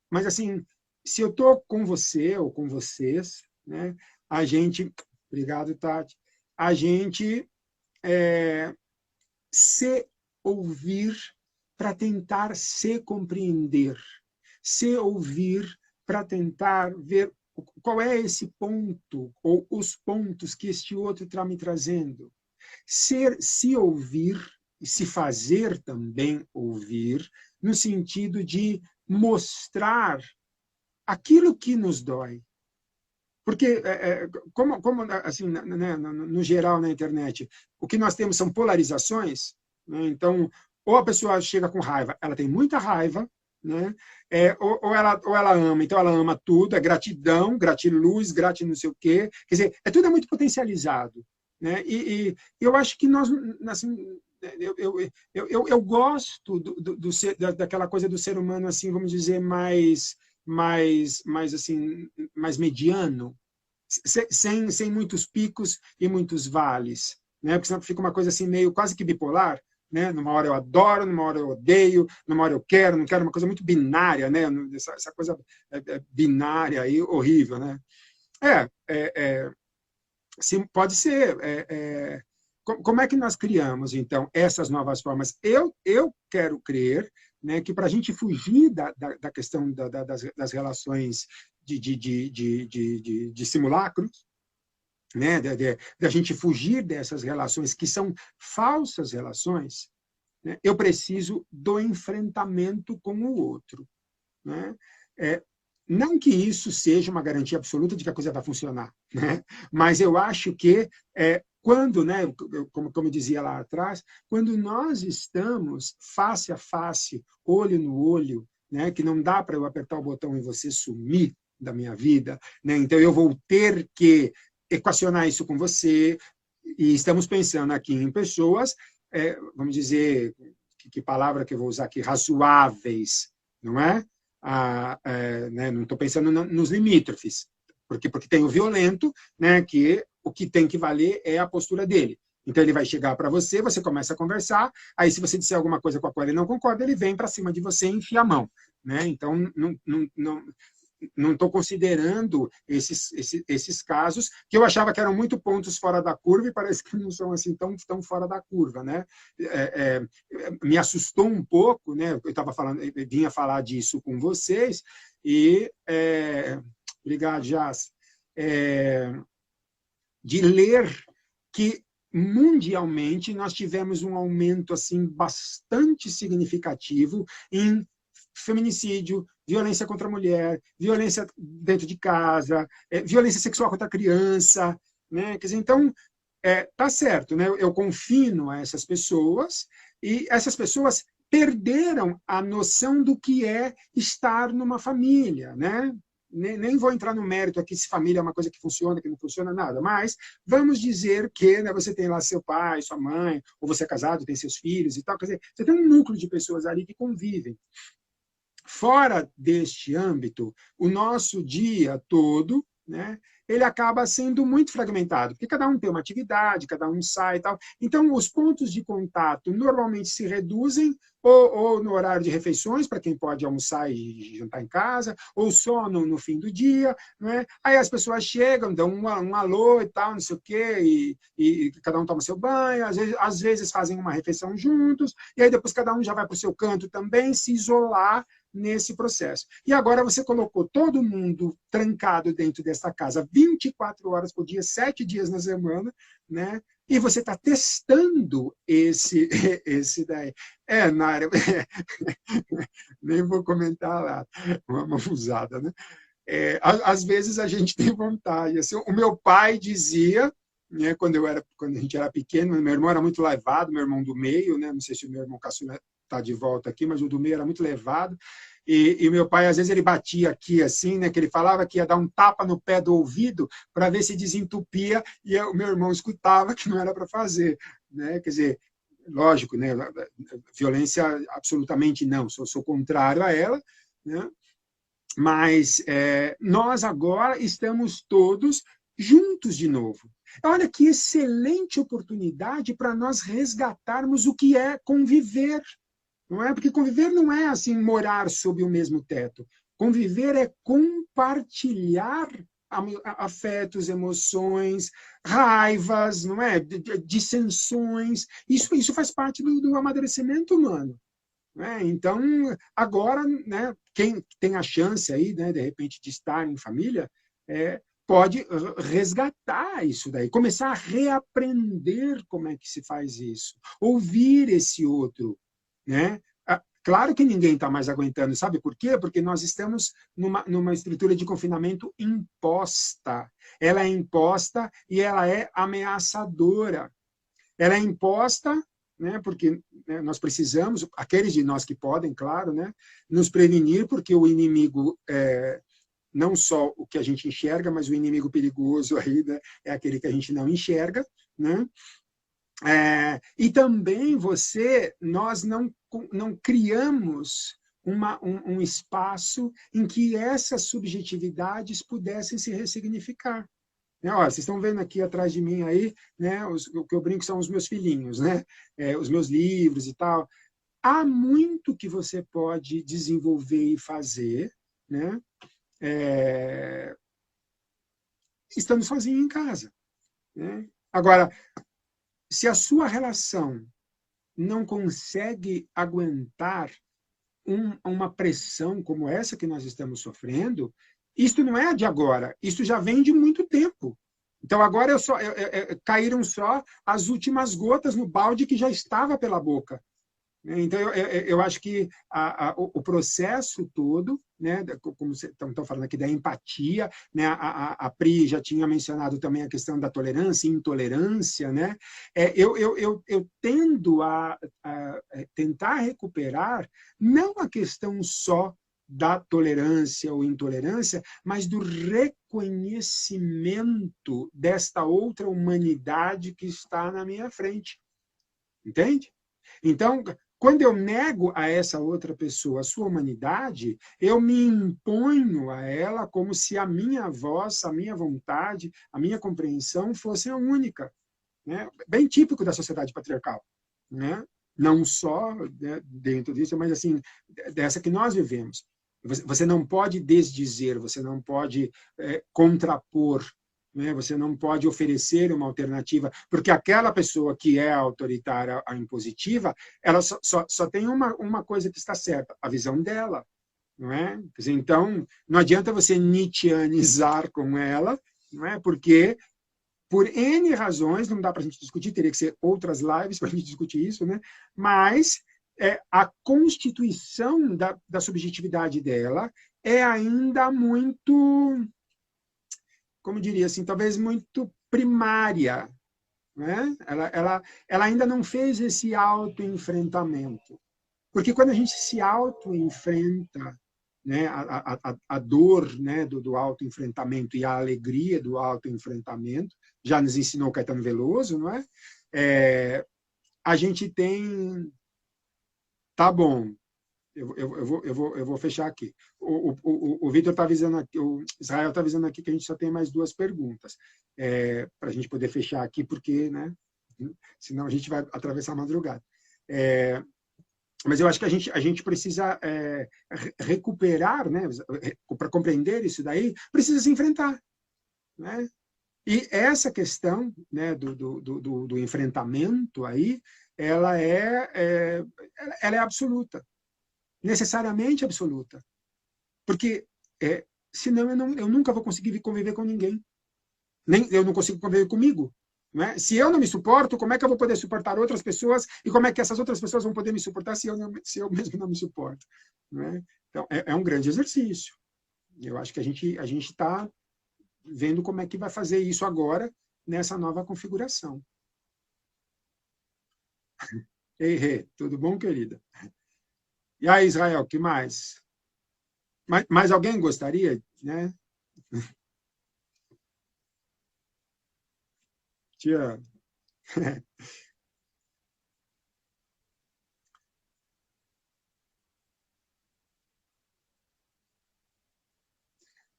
mas assim, se eu estou com você ou com vocês, né? A gente, obrigado, Tati, a gente se ouvir para tentar se compreender, se ouvir para tentar ver qual é esse ponto ou os pontos que este outro está me trazendo. Se ouvir e se fazer também ouvir, no sentido de mostrar aquilo que nos dói. Porque, como assim, né, no geral na internet, o que nós temos são polarizações, né? Então, ou a pessoa chega com raiva, ela tem muita raiva, né? Ou ela ama, então ela ama tudo, é gratidão, gratiluz, gratiluz não sei o quê. Quer dizer, tudo é muito potencializado, né? E eu acho que nós, assim, eu gosto daquela coisa do ser humano, assim, vamos dizer, assim, mais mediano, sem muitos picos e muitos vales, né? Porque senão fica uma coisa assim meio quase que bipolar, né? Numa hora eu adoro, numa hora eu odeio, numa hora eu quero, não quero, uma coisa muito binária, né? Essa coisa binária aí horrível, né? Sim, pode ser. Como é que nós criamos, então, essas novas formas? Eu quero crer, né, que para a gente fugir da questão das relações de simulacros, né, a gente fugir dessas relações que são falsas relações, né, eu preciso do enfrentamento com o outro. Né? Não que isso seja uma garantia absoluta de que a coisa vai funcionar, né? Mas eu acho que quando, né, como eu dizia lá atrás, quando nós estamos face a face, olho no olho, né, que não dá para eu apertar o botão e você sumir da minha vida, né? Então eu vou ter que equacionar isso com você, e estamos pensando aqui em pessoas, vamos dizer, que palavra que eu vou usar aqui, razoáveis, não é? Né, não estou pensando nos limítrofes, porque tem o violento, né, que o que tem que valer é a postura dele. Então ele vai chegar para você, você começa a conversar, aí se você disser alguma coisa com a qual ele não concorda, ele vem para cima de você e enfia a mão. Né? Então não estou considerando esses casos, que eu achava que eram muito pontos fora da curva, e parece que não são assim tão fora da curva. Né? Me assustou um pouco, né? Eu vinha falar disso com vocês, e obrigado, Jas, de ler que mundialmente nós tivemos um aumento assim bastante significativo em feminicídio, violência contra a mulher, violência dentro de casa, violência sexual contra a criança, né? Quer dizer, então, tá certo, né? Eu confino a essas pessoas, e essas pessoas perderam a noção do que é estar numa família, né? Nem vou entrar no mérito aqui se família é uma coisa que funciona, que não funciona, nada, mas vamos dizer que, né, você tem lá seu pai, sua mãe, ou você é casado, tem seus filhos e tal, quer dizer, você tem um núcleo de pessoas ali que convivem. Fora deste âmbito, o nosso dia todo, né, ele acaba sendo muito fragmentado, porque cada um tem uma atividade, cada um sai e tal. Então, os pontos de contato normalmente se reduzem ou no horário de refeições, para quem pode almoçar e jantar em casa, ou só no fim do dia. Né? Aí as pessoas chegam, dão um alô e tal, não sei o quê, e cada um toma seu banho, às vezes fazem uma refeição juntos, e aí depois cada um já vai para o seu canto também, se isolar nesse processo. E agora você colocou todo mundo trancado dentro dessa casa 24 horas por dia, 7 dias na semana, né? E você está testando esse daí. Nária, nem vou comentar lá, uma usada, né? Às vezes a gente tem vontade. Assim, o meu pai dizia, né, quando a gente era pequeno, meu irmão era muito levado, meu irmão do meio, né? Não sei se o meu irmão caçula está de volta aqui, mas o do meio era muito levado. E meu pai, às vezes, ele batia aqui assim, né, que ele falava que ia dar um tapa no pé do ouvido para ver se desentupia, e o meu irmão escutava que não era para fazer. Né? Quer dizer, lógico, né, violência absolutamente não, sou contrário a ela, né? Mas nós agora estamos todos juntos de novo. Olha que excelente oportunidade para nós resgatarmos o que é conviver. Não é? Porque conviver não é assim morar sob o mesmo teto. Conviver é compartilhar afetos, emoções, raivas, não é? Dissensões. Isso faz parte do amadurecimento humano. Né? Então, agora, né, quem tem a chance aí, né, de repente, de estar em família, pode resgatar isso daí, começar a reaprender como é que se faz isso, ouvir esse outro, né? Claro que ninguém está mais aguentando, sabe por quê? Porque nós estamos numa estrutura de confinamento imposta. Ela é imposta e ela é ameaçadora. Ela é imposta, né, porque né, nós precisamos, aqueles de nós que podem, claro, né, nos prevenir, porque o inimigo não só o que a gente enxerga, mas o inimigo perigoso aí, né, é aquele que a gente não enxerga, né? E também nós não criamos um espaço em que essas subjetividades pudessem se ressignificar. Né? Ó, vocês estão vendo aqui atrás de mim aí, né, o que eu brinco são os meus filhinhos, né? Os meus livros e tal. Há muito que você pode desenvolver e fazer, né? É, estando sozinho em casa. Né? Agora, se a sua relação não consegue aguentar uma pressão como essa que nós estamos sofrendo, isto não é de agora, isso já vem de muito tempo. Então, agora caíram só as últimas gotas no balde que já estava pela boca. Então, eu acho que o processo todo, né, como vocês estão falando aqui, da empatia, né, a Pri já tinha mencionado também a questão da tolerância e intolerância, né, eu tendo a tentar recuperar não a questão só da tolerância ou intolerância, mas do reconhecimento desta outra humanidade que está na minha frente. Entende? Então, quando eu nego a essa outra pessoa a sua humanidade, eu me imponho a ela como se a minha voz, a minha vontade, a minha compreensão fosse a única. Né? Bem típico da sociedade patriarcal. Né? Não só né, dentro disso, mas assim, dessa que nós vivemos. Você não pode desdizer, você não pode contrapor, né? Você não pode oferecer uma alternativa, porque aquela pessoa que é autoritária, a impositiva, ela só tem uma coisa que está certa, a visão dela. Não é? Quer dizer, então, não adianta você nietzscheanizar com ela, não é? Porque por N razões, não dá para a gente discutir, teria que ser outras lives para a gente discutir isso, né? Mas a constituição da subjetividade dela é ainda muito, como diria assim, talvez muito primária. Né? Ela ainda não fez esse autoenfrentamento. Porque quando a gente se autoenfrenta, né, a dor né, do autoenfrentamento e a alegria do autoenfrentamento, já nos ensinou Caetano Veloso, não é? A gente tem. Tá bom, eu vou fechar aqui. O Vitor está avisando aqui, o Israel está avisando aqui que a gente só tem mais duas perguntas para a gente poder fechar aqui, porque, né, senão a gente vai atravessar a madrugada. Mas eu acho que a gente precisa recuperar, né, para compreender isso daí, precisa se enfrentar. Né? E essa questão né, do enfrentamento aí, ela é absoluta, necessariamente absoluta. Porque senão eu nunca vou conseguir conviver com ninguém. Nem eu não consigo conviver comigo. Né? Se eu não me suporto, como é que eu vou poder suportar outras pessoas? E como é que essas outras pessoas vão poder me suportar se eu mesmo não me suporto? Né? Então, é um grande exercício. Eu acho que a gente está vendo como é que vai fazer isso agora, nessa nova configuração. Ei, tudo bom, querida? E aí, Israel, o que mais? Mais alguém gostaria? Né? Tia.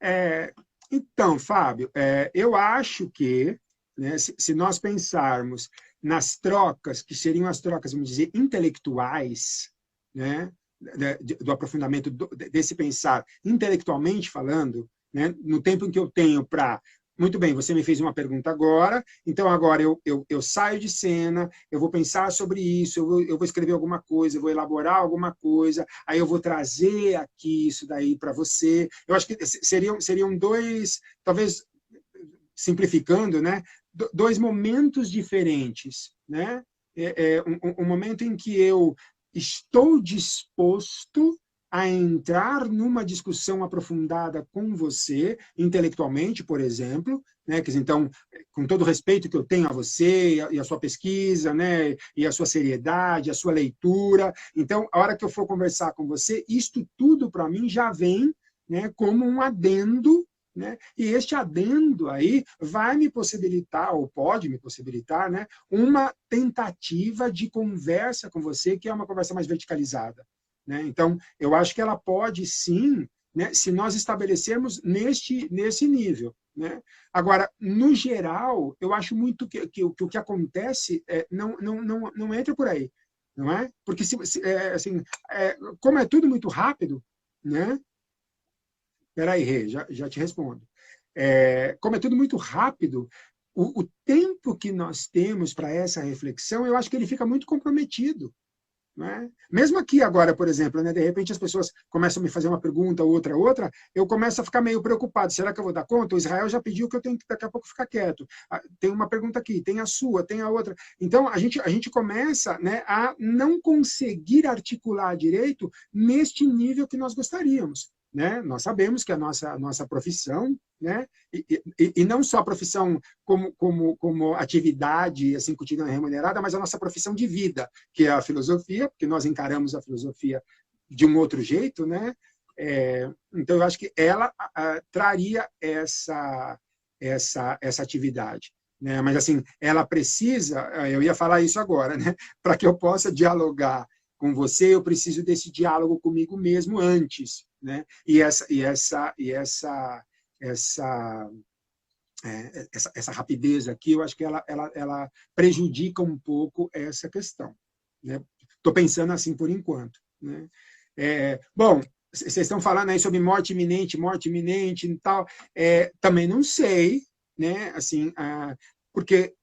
É, então, Fábio, eu acho que, né, se nós pensarmos nas trocas, que seriam as trocas, vamos dizer, intelectuais, né, do aprofundamento desse pensar intelectualmente falando, né, no tempo em que eu tenho para. Muito bem, você me fez uma pergunta agora, então agora eu saio de cena, eu vou pensar sobre isso, eu vou escrever alguma coisa, eu vou elaborar alguma coisa, aí eu vou trazer aqui isso daí para você. Eu acho que seriam dois, talvez simplificando, né, dois momentos diferentes, né? Um momento em que eu estou disposto a entrar numa discussão aprofundada com você, intelectualmente, por exemplo, né? Quer dizer, então, com todo o respeito que eu tenho a você e a sua pesquisa, né? E a sua seriedade, a sua leitura, então, a hora que eu for conversar com você, isto tudo para mim já vem, né? Como um adendo, né? E este adendo aí vai me possibilitar, ou pode me possibilitar, né, uma tentativa de conversa com você, que é uma conversa mais verticalizada. Né? Então, eu acho que ela pode sim, né, se nós estabelecermos nesse nível. Né? Agora, no geral, eu acho muito que o que acontece não entra por aí. Não é? Porque, assim, como é tudo muito rápido, né? Peraí, Rê, já te respondo. Como é tudo muito rápido, o tempo que nós temos para essa reflexão, eu acho que ele fica muito comprometido. Né? Mesmo aqui agora, por exemplo, né, de repente as pessoas começam a me fazer uma pergunta, outra, eu começo a ficar meio preocupado. Será que eu vou dar conta? O Israel já pediu que eu tenho que daqui a pouco ficar quieto. Tem uma pergunta aqui, tem a sua, tem a outra. Então, a gente começa, né, a não conseguir articular direito neste nível que nós gostaríamos. Né? Nós sabemos que a nossa profissão, né? E não só a profissão como atividade assim, cotidiana remunerada, mas a nossa profissão de vida, que é a filosofia, porque nós encaramos a filosofia de um outro jeito, né? Então, eu acho que ela traria essa atividade. Né? Mas, assim, ela precisa, eu ia falar isso agora, né? Para que eu possa dialogar com você, eu preciso desse diálogo comigo mesmo antes. Né? Essa rapidez aqui, eu acho que ela prejudica um pouco essa questão. Estou pensando assim por enquanto. Né? Bom, vocês estão falando aí sobre morte iminente e tal. Também não sei, né? Assim, porque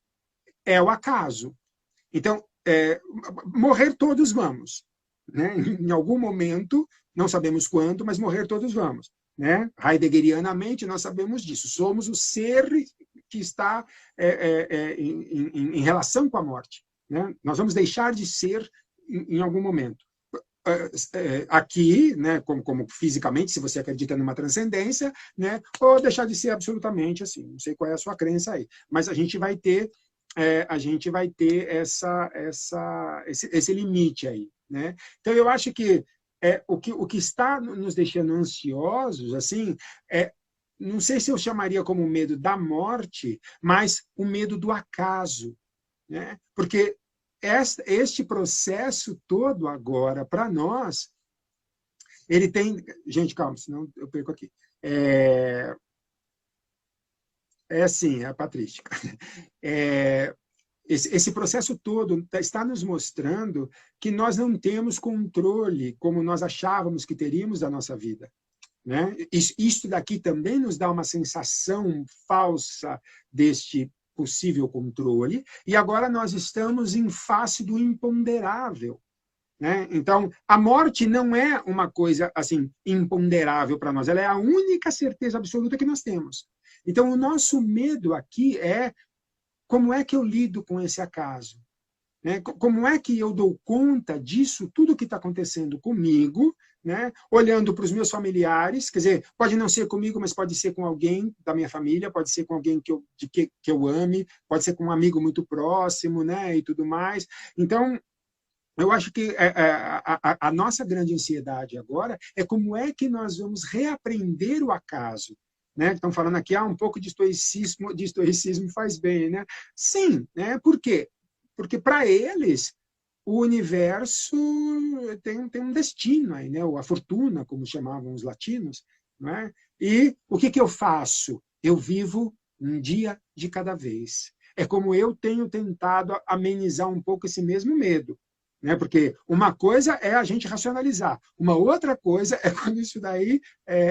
é o acaso. Então, morrer todos vamos. Né? Em algum momento, não sabemos quando, mas morrer todos vamos. Né? Heideggerianamente, nós sabemos disso. Somos o ser que está em relação com a morte. Né? Nós vamos deixar de ser em algum momento. Aqui, né, como fisicamente, se você acredita numa transcendência, né, ou deixar de ser absolutamente assim. Não sei qual é a sua crença aí, mas a gente vai ter esse limite aí. Né? Então, eu acho que o que está nos deixando ansiosos, assim, não sei se eu chamaria como medo da morte, mas o medo do acaso. Né? Porque este processo todo agora, para nós, ele tem... Gente, calma, senão eu perco aqui. Assim, a patrística. Esse processo todo está nos mostrando que nós não temos controle como nós achávamos que teríamos da nossa vida. Né? Isso daqui também nos dá uma sensação falsa deste possível controle, e agora nós estamos em face do imponderável. Né? Então, a morte não é uma coisa assim imponderável para nós, ela é a única certeza absoluta que nós temos. Então, o nosso medo aqui é como é que eu lido com esse acaso? Né? Como é que eu dou conta disso, tudo que está acontecendo comigo, né? Olhando para os meus familiares, quer dizer, pode não ser comigo, mas pode ser com alguém da minha família, pode ser com alguém que eu ame, pode ser com um amigo muito próximo, né? E tudo mais. Então, eu acho que a nossa grande ansiedade agora é como é que nós vamos reaprender o acaso. Né? Estão falando aqui, um pouco de estoicismo faz bem. Né? Sim, né? Por quê? Porque para eles o universo tem um destino aí, né? Ou a fortuna, como chamavam os latinos. Não é? E o que eu faço? Eu vivo um dia de cada vez. É como eu tenho tentado amenizar um pouco esse mesmo medo. Né? Porque uma coisa é a gente racionalizar, uma outra coisa é quando isso daí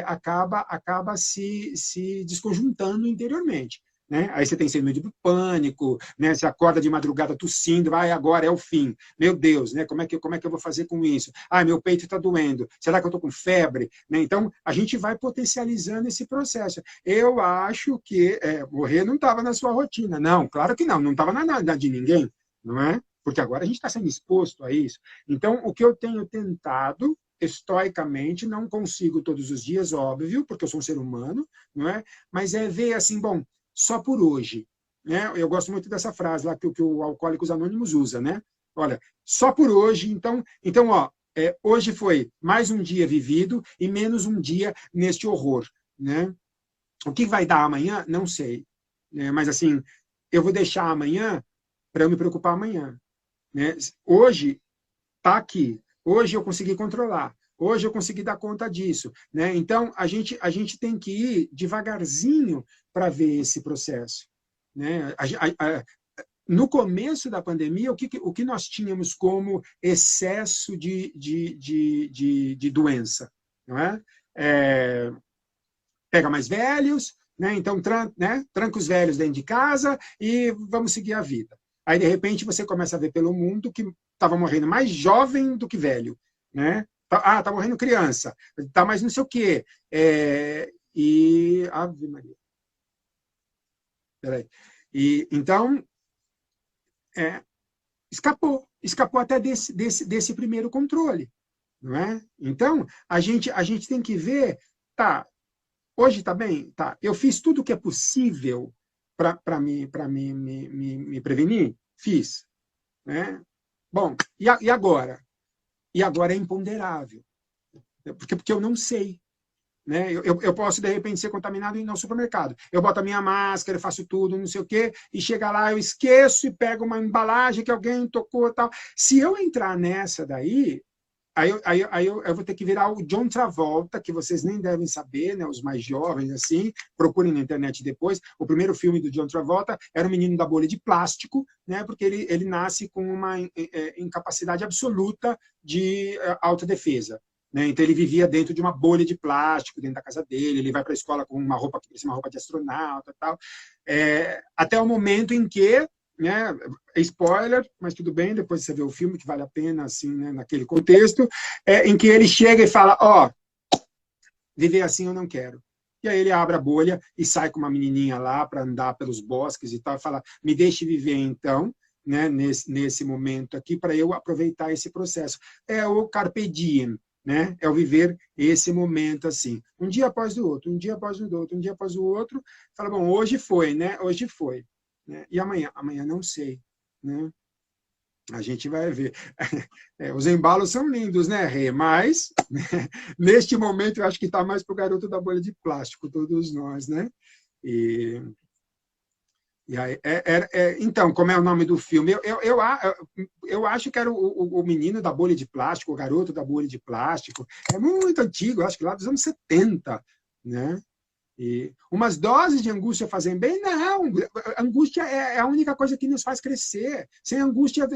acaba se desconjuntando interiormente. Né? Aí você tem síndrome de pânico, né? Você acorda de madrugada tossindo, vai, agora é o fim. Meu Deus, né? Como é que eu vou fazer com isso? Ah, meu peito está doendo. Será que eu estou com febre? Né? Então, a gente vai potencializando esse processo. Eu acho que morrer não estava na sua rotina. Não, claro que não estava na nada de ninguém, não é? Porque agora a gente está sendo exposto a isso. Então, o que eu tenho tentado, estoicamente, não consigo todos os dias, óbvio, porque eu sou um ser humano, não é? Mas é ver assim, bom, só por hoje. Né? Eu gosto muito dessa frase lá que o Alcoólicos Anônimos usa, né? Olha, só por hoje, então ó, hoje foi mais um dia vivido e menos um dia neste horror, né? O que vai dar amanhã, não sei. Né? Mas assim, eu vou deixar amanhã para eu me preocupar amanhã. Né? Hoje está aqui, hoje eu consegui controlar, hoje eu consegui dar conta disso. Né? Então, a gente tem que ir devagarzinho para ver esse processo. Né? No começo da pandemia, o que nós tínhamos como excesso de doença? Não é? Pega mais velhos, né? Então tranca os velhos dentro de casa e vamos seguir a vida. Aí, de repente, você começa a ver pelo mundo que estava morrendo mais jovem do que velho. Né? Tá morrendo criança, tá mais não sei o quê. Ave Maria. Peraí. Então, escapou até desse primeiro controle. Não é? Então, a gente tem que ver, tá, hoje está bem? Tá, eu fiz tudo o que é possível para me prevenir? Fiz. Né? Bom, e agora? E agora é imponderável. Porque eu não sei. Né? Eu posso, de repente, ser contaminado e ir no supermercado. Eu boto a minha máscara, faço tudo, não sei o quê, e chega lá, eu esqueço e pego uma embalagem que alguém tocou tal. Se eu entrar nessa daí, aí eu vou ter que virar o John Travolta, que vocês nem devem saber, né? Os mais jovens, assim, procurem na internet depois. O primeiro filme do John Travolta era o Menino da Bolha de Plástico, né? Porque ele nasce com uma incapacidade absoluta de autodefesa. Né? Então ele vivia dentro de uma bolha de plástico, dentro da casa dele, ele vai para a escola com uma roupa que parecia uma roupa de astronauta, tal. Até o momento em que, né, spoiler, mas tudo bem, depois você vê o filme, que vale a pena, assim, né, naquele contexto, em que ele chega e fala, viver assim eu não quero. E aí ele abre a bolha e sai com uma menininha lá para andar pelos bosques e tal, e fala, me deixe viver então, né, nesse momento aqui, para eu aproveitar esse processo. É o carpe diem, né? É o viver esse momento assim, um dia após o outro, um dia após o outro, um dia após o outro, fala, bom, hoje foi, né? Hoje foi. Né? E amanhã? Amanhã não sei. Né? A gente vai ver. Os embalos são lindos, né, Rê? Mas, né, neste momento, eu acho que está mais para o garoto da bolha de plástico, todos nós, né? E aí, então, como é o nome do filme? Eu acho que era o menino da bolha de plástico, o garoto da bolha de plástico. É muito antigo, acho que lá dos anos 70, né? E umas doses de angústia fazem bem? Não, angústia é a única coisa que nos faz crescer. Sem angústia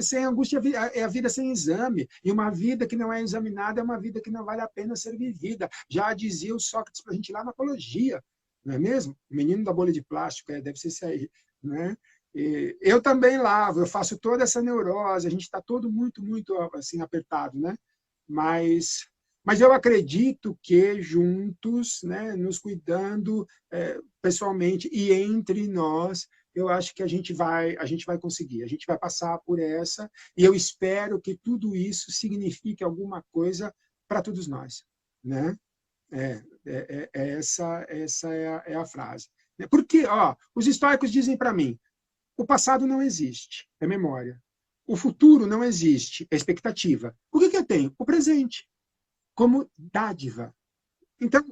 é a vida sem exame. E uma vida que não é examinada é uma vida que não vale a pena ser vivida. Já dizia o Sócrates para a gente lá na Apologia, não é mesmo? O menino da bolha de plástico, deve ser isso aí. Né? E eu também lavo, eu faço toda essa neurose, a gente está todo muito, muito assim, apertado, né? Mas eu acredito que juntos, né, nos cuidando pessoalmente e entre nós, eu acho que a gente vai conseguir, a gente vai passar por essa, e eu espero que tudo isso signifique alguma coisa para todos nós. Né? Essa é a frase. Porque os estoicos dizem para mim, o passado não existe, é memória. O futuro não existe, é expectativa. O que eu tenho? O presente, como dádiva. Então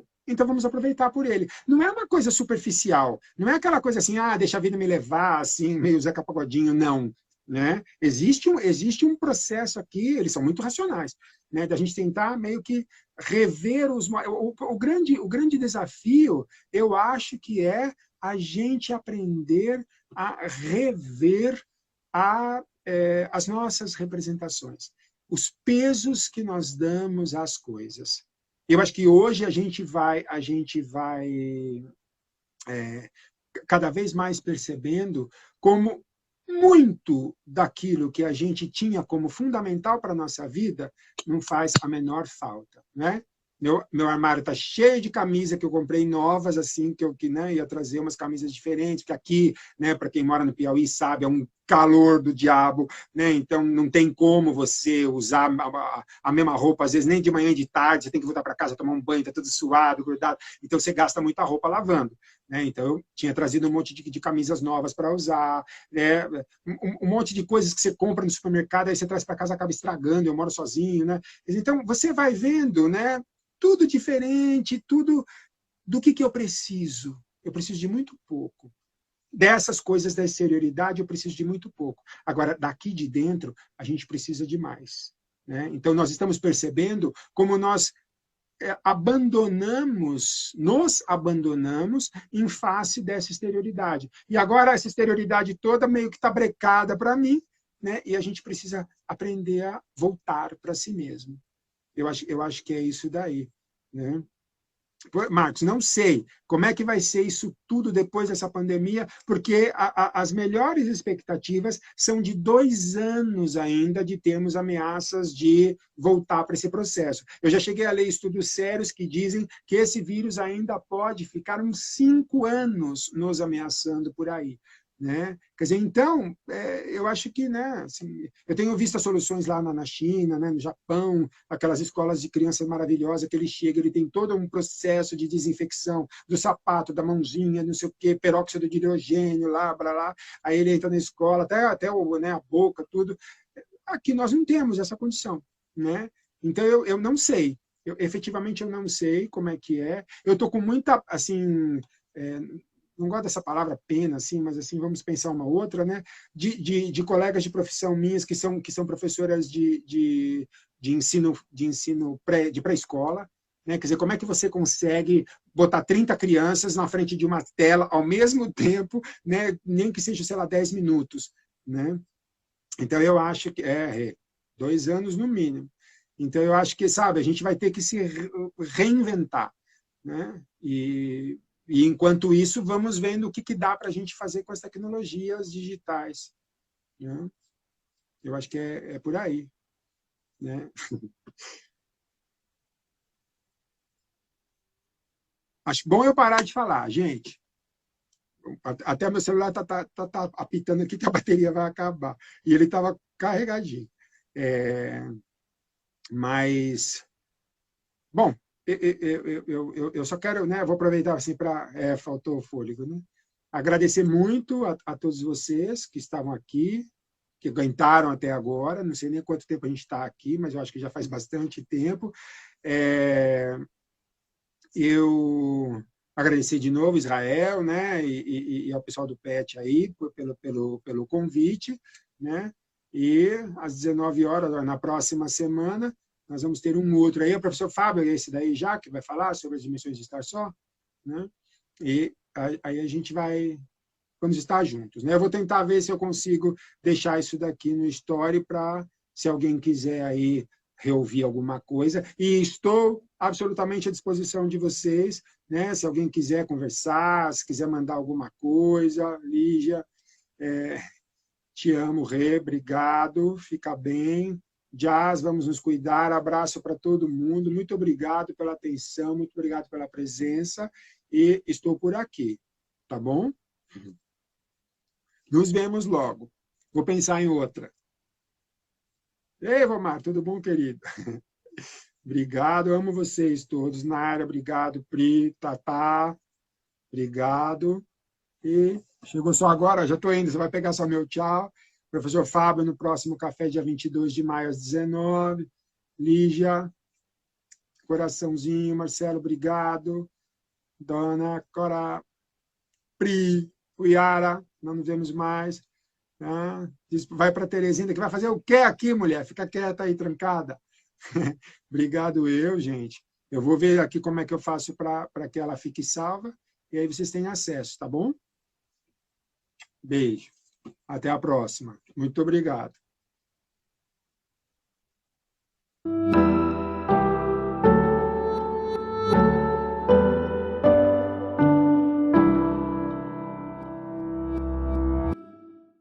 vamos aproveitar por ele. Não é uma coisa superficial, não é aquela coisa assim, deixa a vida me levar, assim, meio Zeca Pagodinho, não. Né? Existe um processo aqui, eles são muito racionais, né, da gente tentar meio que rever o grande desafio, eu acho que é a gente aprender a rever as nossas representações, os pesos que nós damos às coisas. Eu acho que hoje a gente vai cada vez mais percebendo como muito daquilo que a gente tinha como fundamental para a nossa vida não faz a menor falta, né? Meu armário está cheio de camisas que eu comprei novas, assim, que eu né, ia trazer umas camisas diferentes, porque aqui, né, para quem mora no Piauí sabe, é um calor do diabo, né? Então não tem como você usar a mesma roupa, às vezes nem de manhã e de tarde, você tem que voltar para casa, tomar um banho, está tudo suado, grudado, então você gasta muita roupa lavando. Né? Então eu tinha trazido um monte de camisas novas para usar, né? Um monte de coisas que você compra no supermercado, aí você traz para casa, acaba estragando, eu moro sozinho, né? Então você vai vendo, né? Tudo diferente, tudo do que eu preciso. Eu preciso de muito pouco. Dessas coisas da exterioridade, eu preciso de muito pouco. Agora, daqui de dentro, a gente precisa de mais. Né? Então, nós estamos percebendo como nós nos abandonamos em face dessa exterioridade. E agora, essa exterioridade toda meio que está brecada para mim, né? E a gente precisa aprender a voltar para si mesmo. Eu acho que é isso daí. Né? Marcos, não sei como é que vai ser isso tudo depois dessa pandemia, porque as melhores expectativas são de 2 anos ainda de termos ameaças de voltar para esse processo. Eu já cheguei a ler estudos sérios que dizem que esse vírus ainda pode ficar uns 5 anos nos ameaçando por aí. Né? Quer dizer, então, eu acho que, né, assim, eu tenho visto as soluções lá na China, né, no Japão, aquelas escolas de crianças maravilhosas que ele chega, ele tem todo um processo de desinfecção do sapato, da mãozinha, não sei o quê, peróxido de hidrogênio, lá, blá, lá, aí ele entra na escola, até né, a boca, tudo. Aqui nós não temos essa condição, né? Então, eu não sei, efetivamente eu não sei como é que é. Eu estou com muita, assim, não gosto dessa palavra pena, assim, mas assim, vamos pensar uma outra, né? De colegas de profissão minhas que são professoras de ensino de pré-escola, né? Quer dizer, como é que você consegue botar 30 crianças na frente de uma tela ao mesmo tempo, né? Nem que seja, sei lá, 10 minutos, né? Então, eu acho que 2 anos no mínimo. Então, eu acho que, sabe, a gente vai ter que se reinventar, né? E enquanto isso, vamos vendo o que dá para a gente fazer com as tecnologias digitais. Né? Eu acho que é por aí. Né? Acho bom eu parar de falar, gente. Até meu celular tá apitando aqui que a bateria vai acabar. E ele estava carregadinho. Mas, bom, eu só quero, né, vou aproveitar assim para. Faltou o fôlego, né? Agradecer muito a todos vocês que estavam aqui, que aguentaram até agora. Não sei nem quanto tempo a gente está aqui, mas eu acho que já faz bastante tempo. Eu agradecer de novo Israel, né, e ao pessoal do PET aí pelo convite, né? E às 19 horas, na próxima semana, nós vamos ter um outro aí, o professor Fábio, esse daí já, que vai falar sobre as dimensões de estar só, né? E aí a gente vamos estar juntos, né? Eu vou tentar ver se eu consigo deixar isso daqui no story para, se alguém quiser aí reouvir alguma coisa, e estou absolutamente à disposição de vocês, né? Se alguém quiser conversar, se quiser mandar alguma coisa, Lígia, te amo, Rê, obrigado, fica bem. Jazz, vamos nos cuidar, abraço para todo mundo, muito obrigado pela atenção, muito obrigado pela presença, e estou por aqui, tá bom? Nos vemos logo. Vou pensar em outra. Ei, Vomar, tudo bom, querido? Obrigado, amo vocês todos. Nara, obrigado. Pri, Tatá, obrigado. E chegou só agora, já estou indo, você vai pegar só meu tchau. Professor Fábio, no próximo café, dia 22 de maio, às 19. Lígia, coraçãozinho. Marcelo, obrigado. Dona Cora, Pri, Uiara, não nos vemos mais. Vai para Terezinha, que vai fazer o quê aqui, mulher? Fica quieta aí, trancada. Obrigado eu, gente. Eu vou ver aqui como é que eu faço para que ela fique salva, e aí vocês têm acesso, tá bom? Beijo. Até a próxima. Muito obrigado.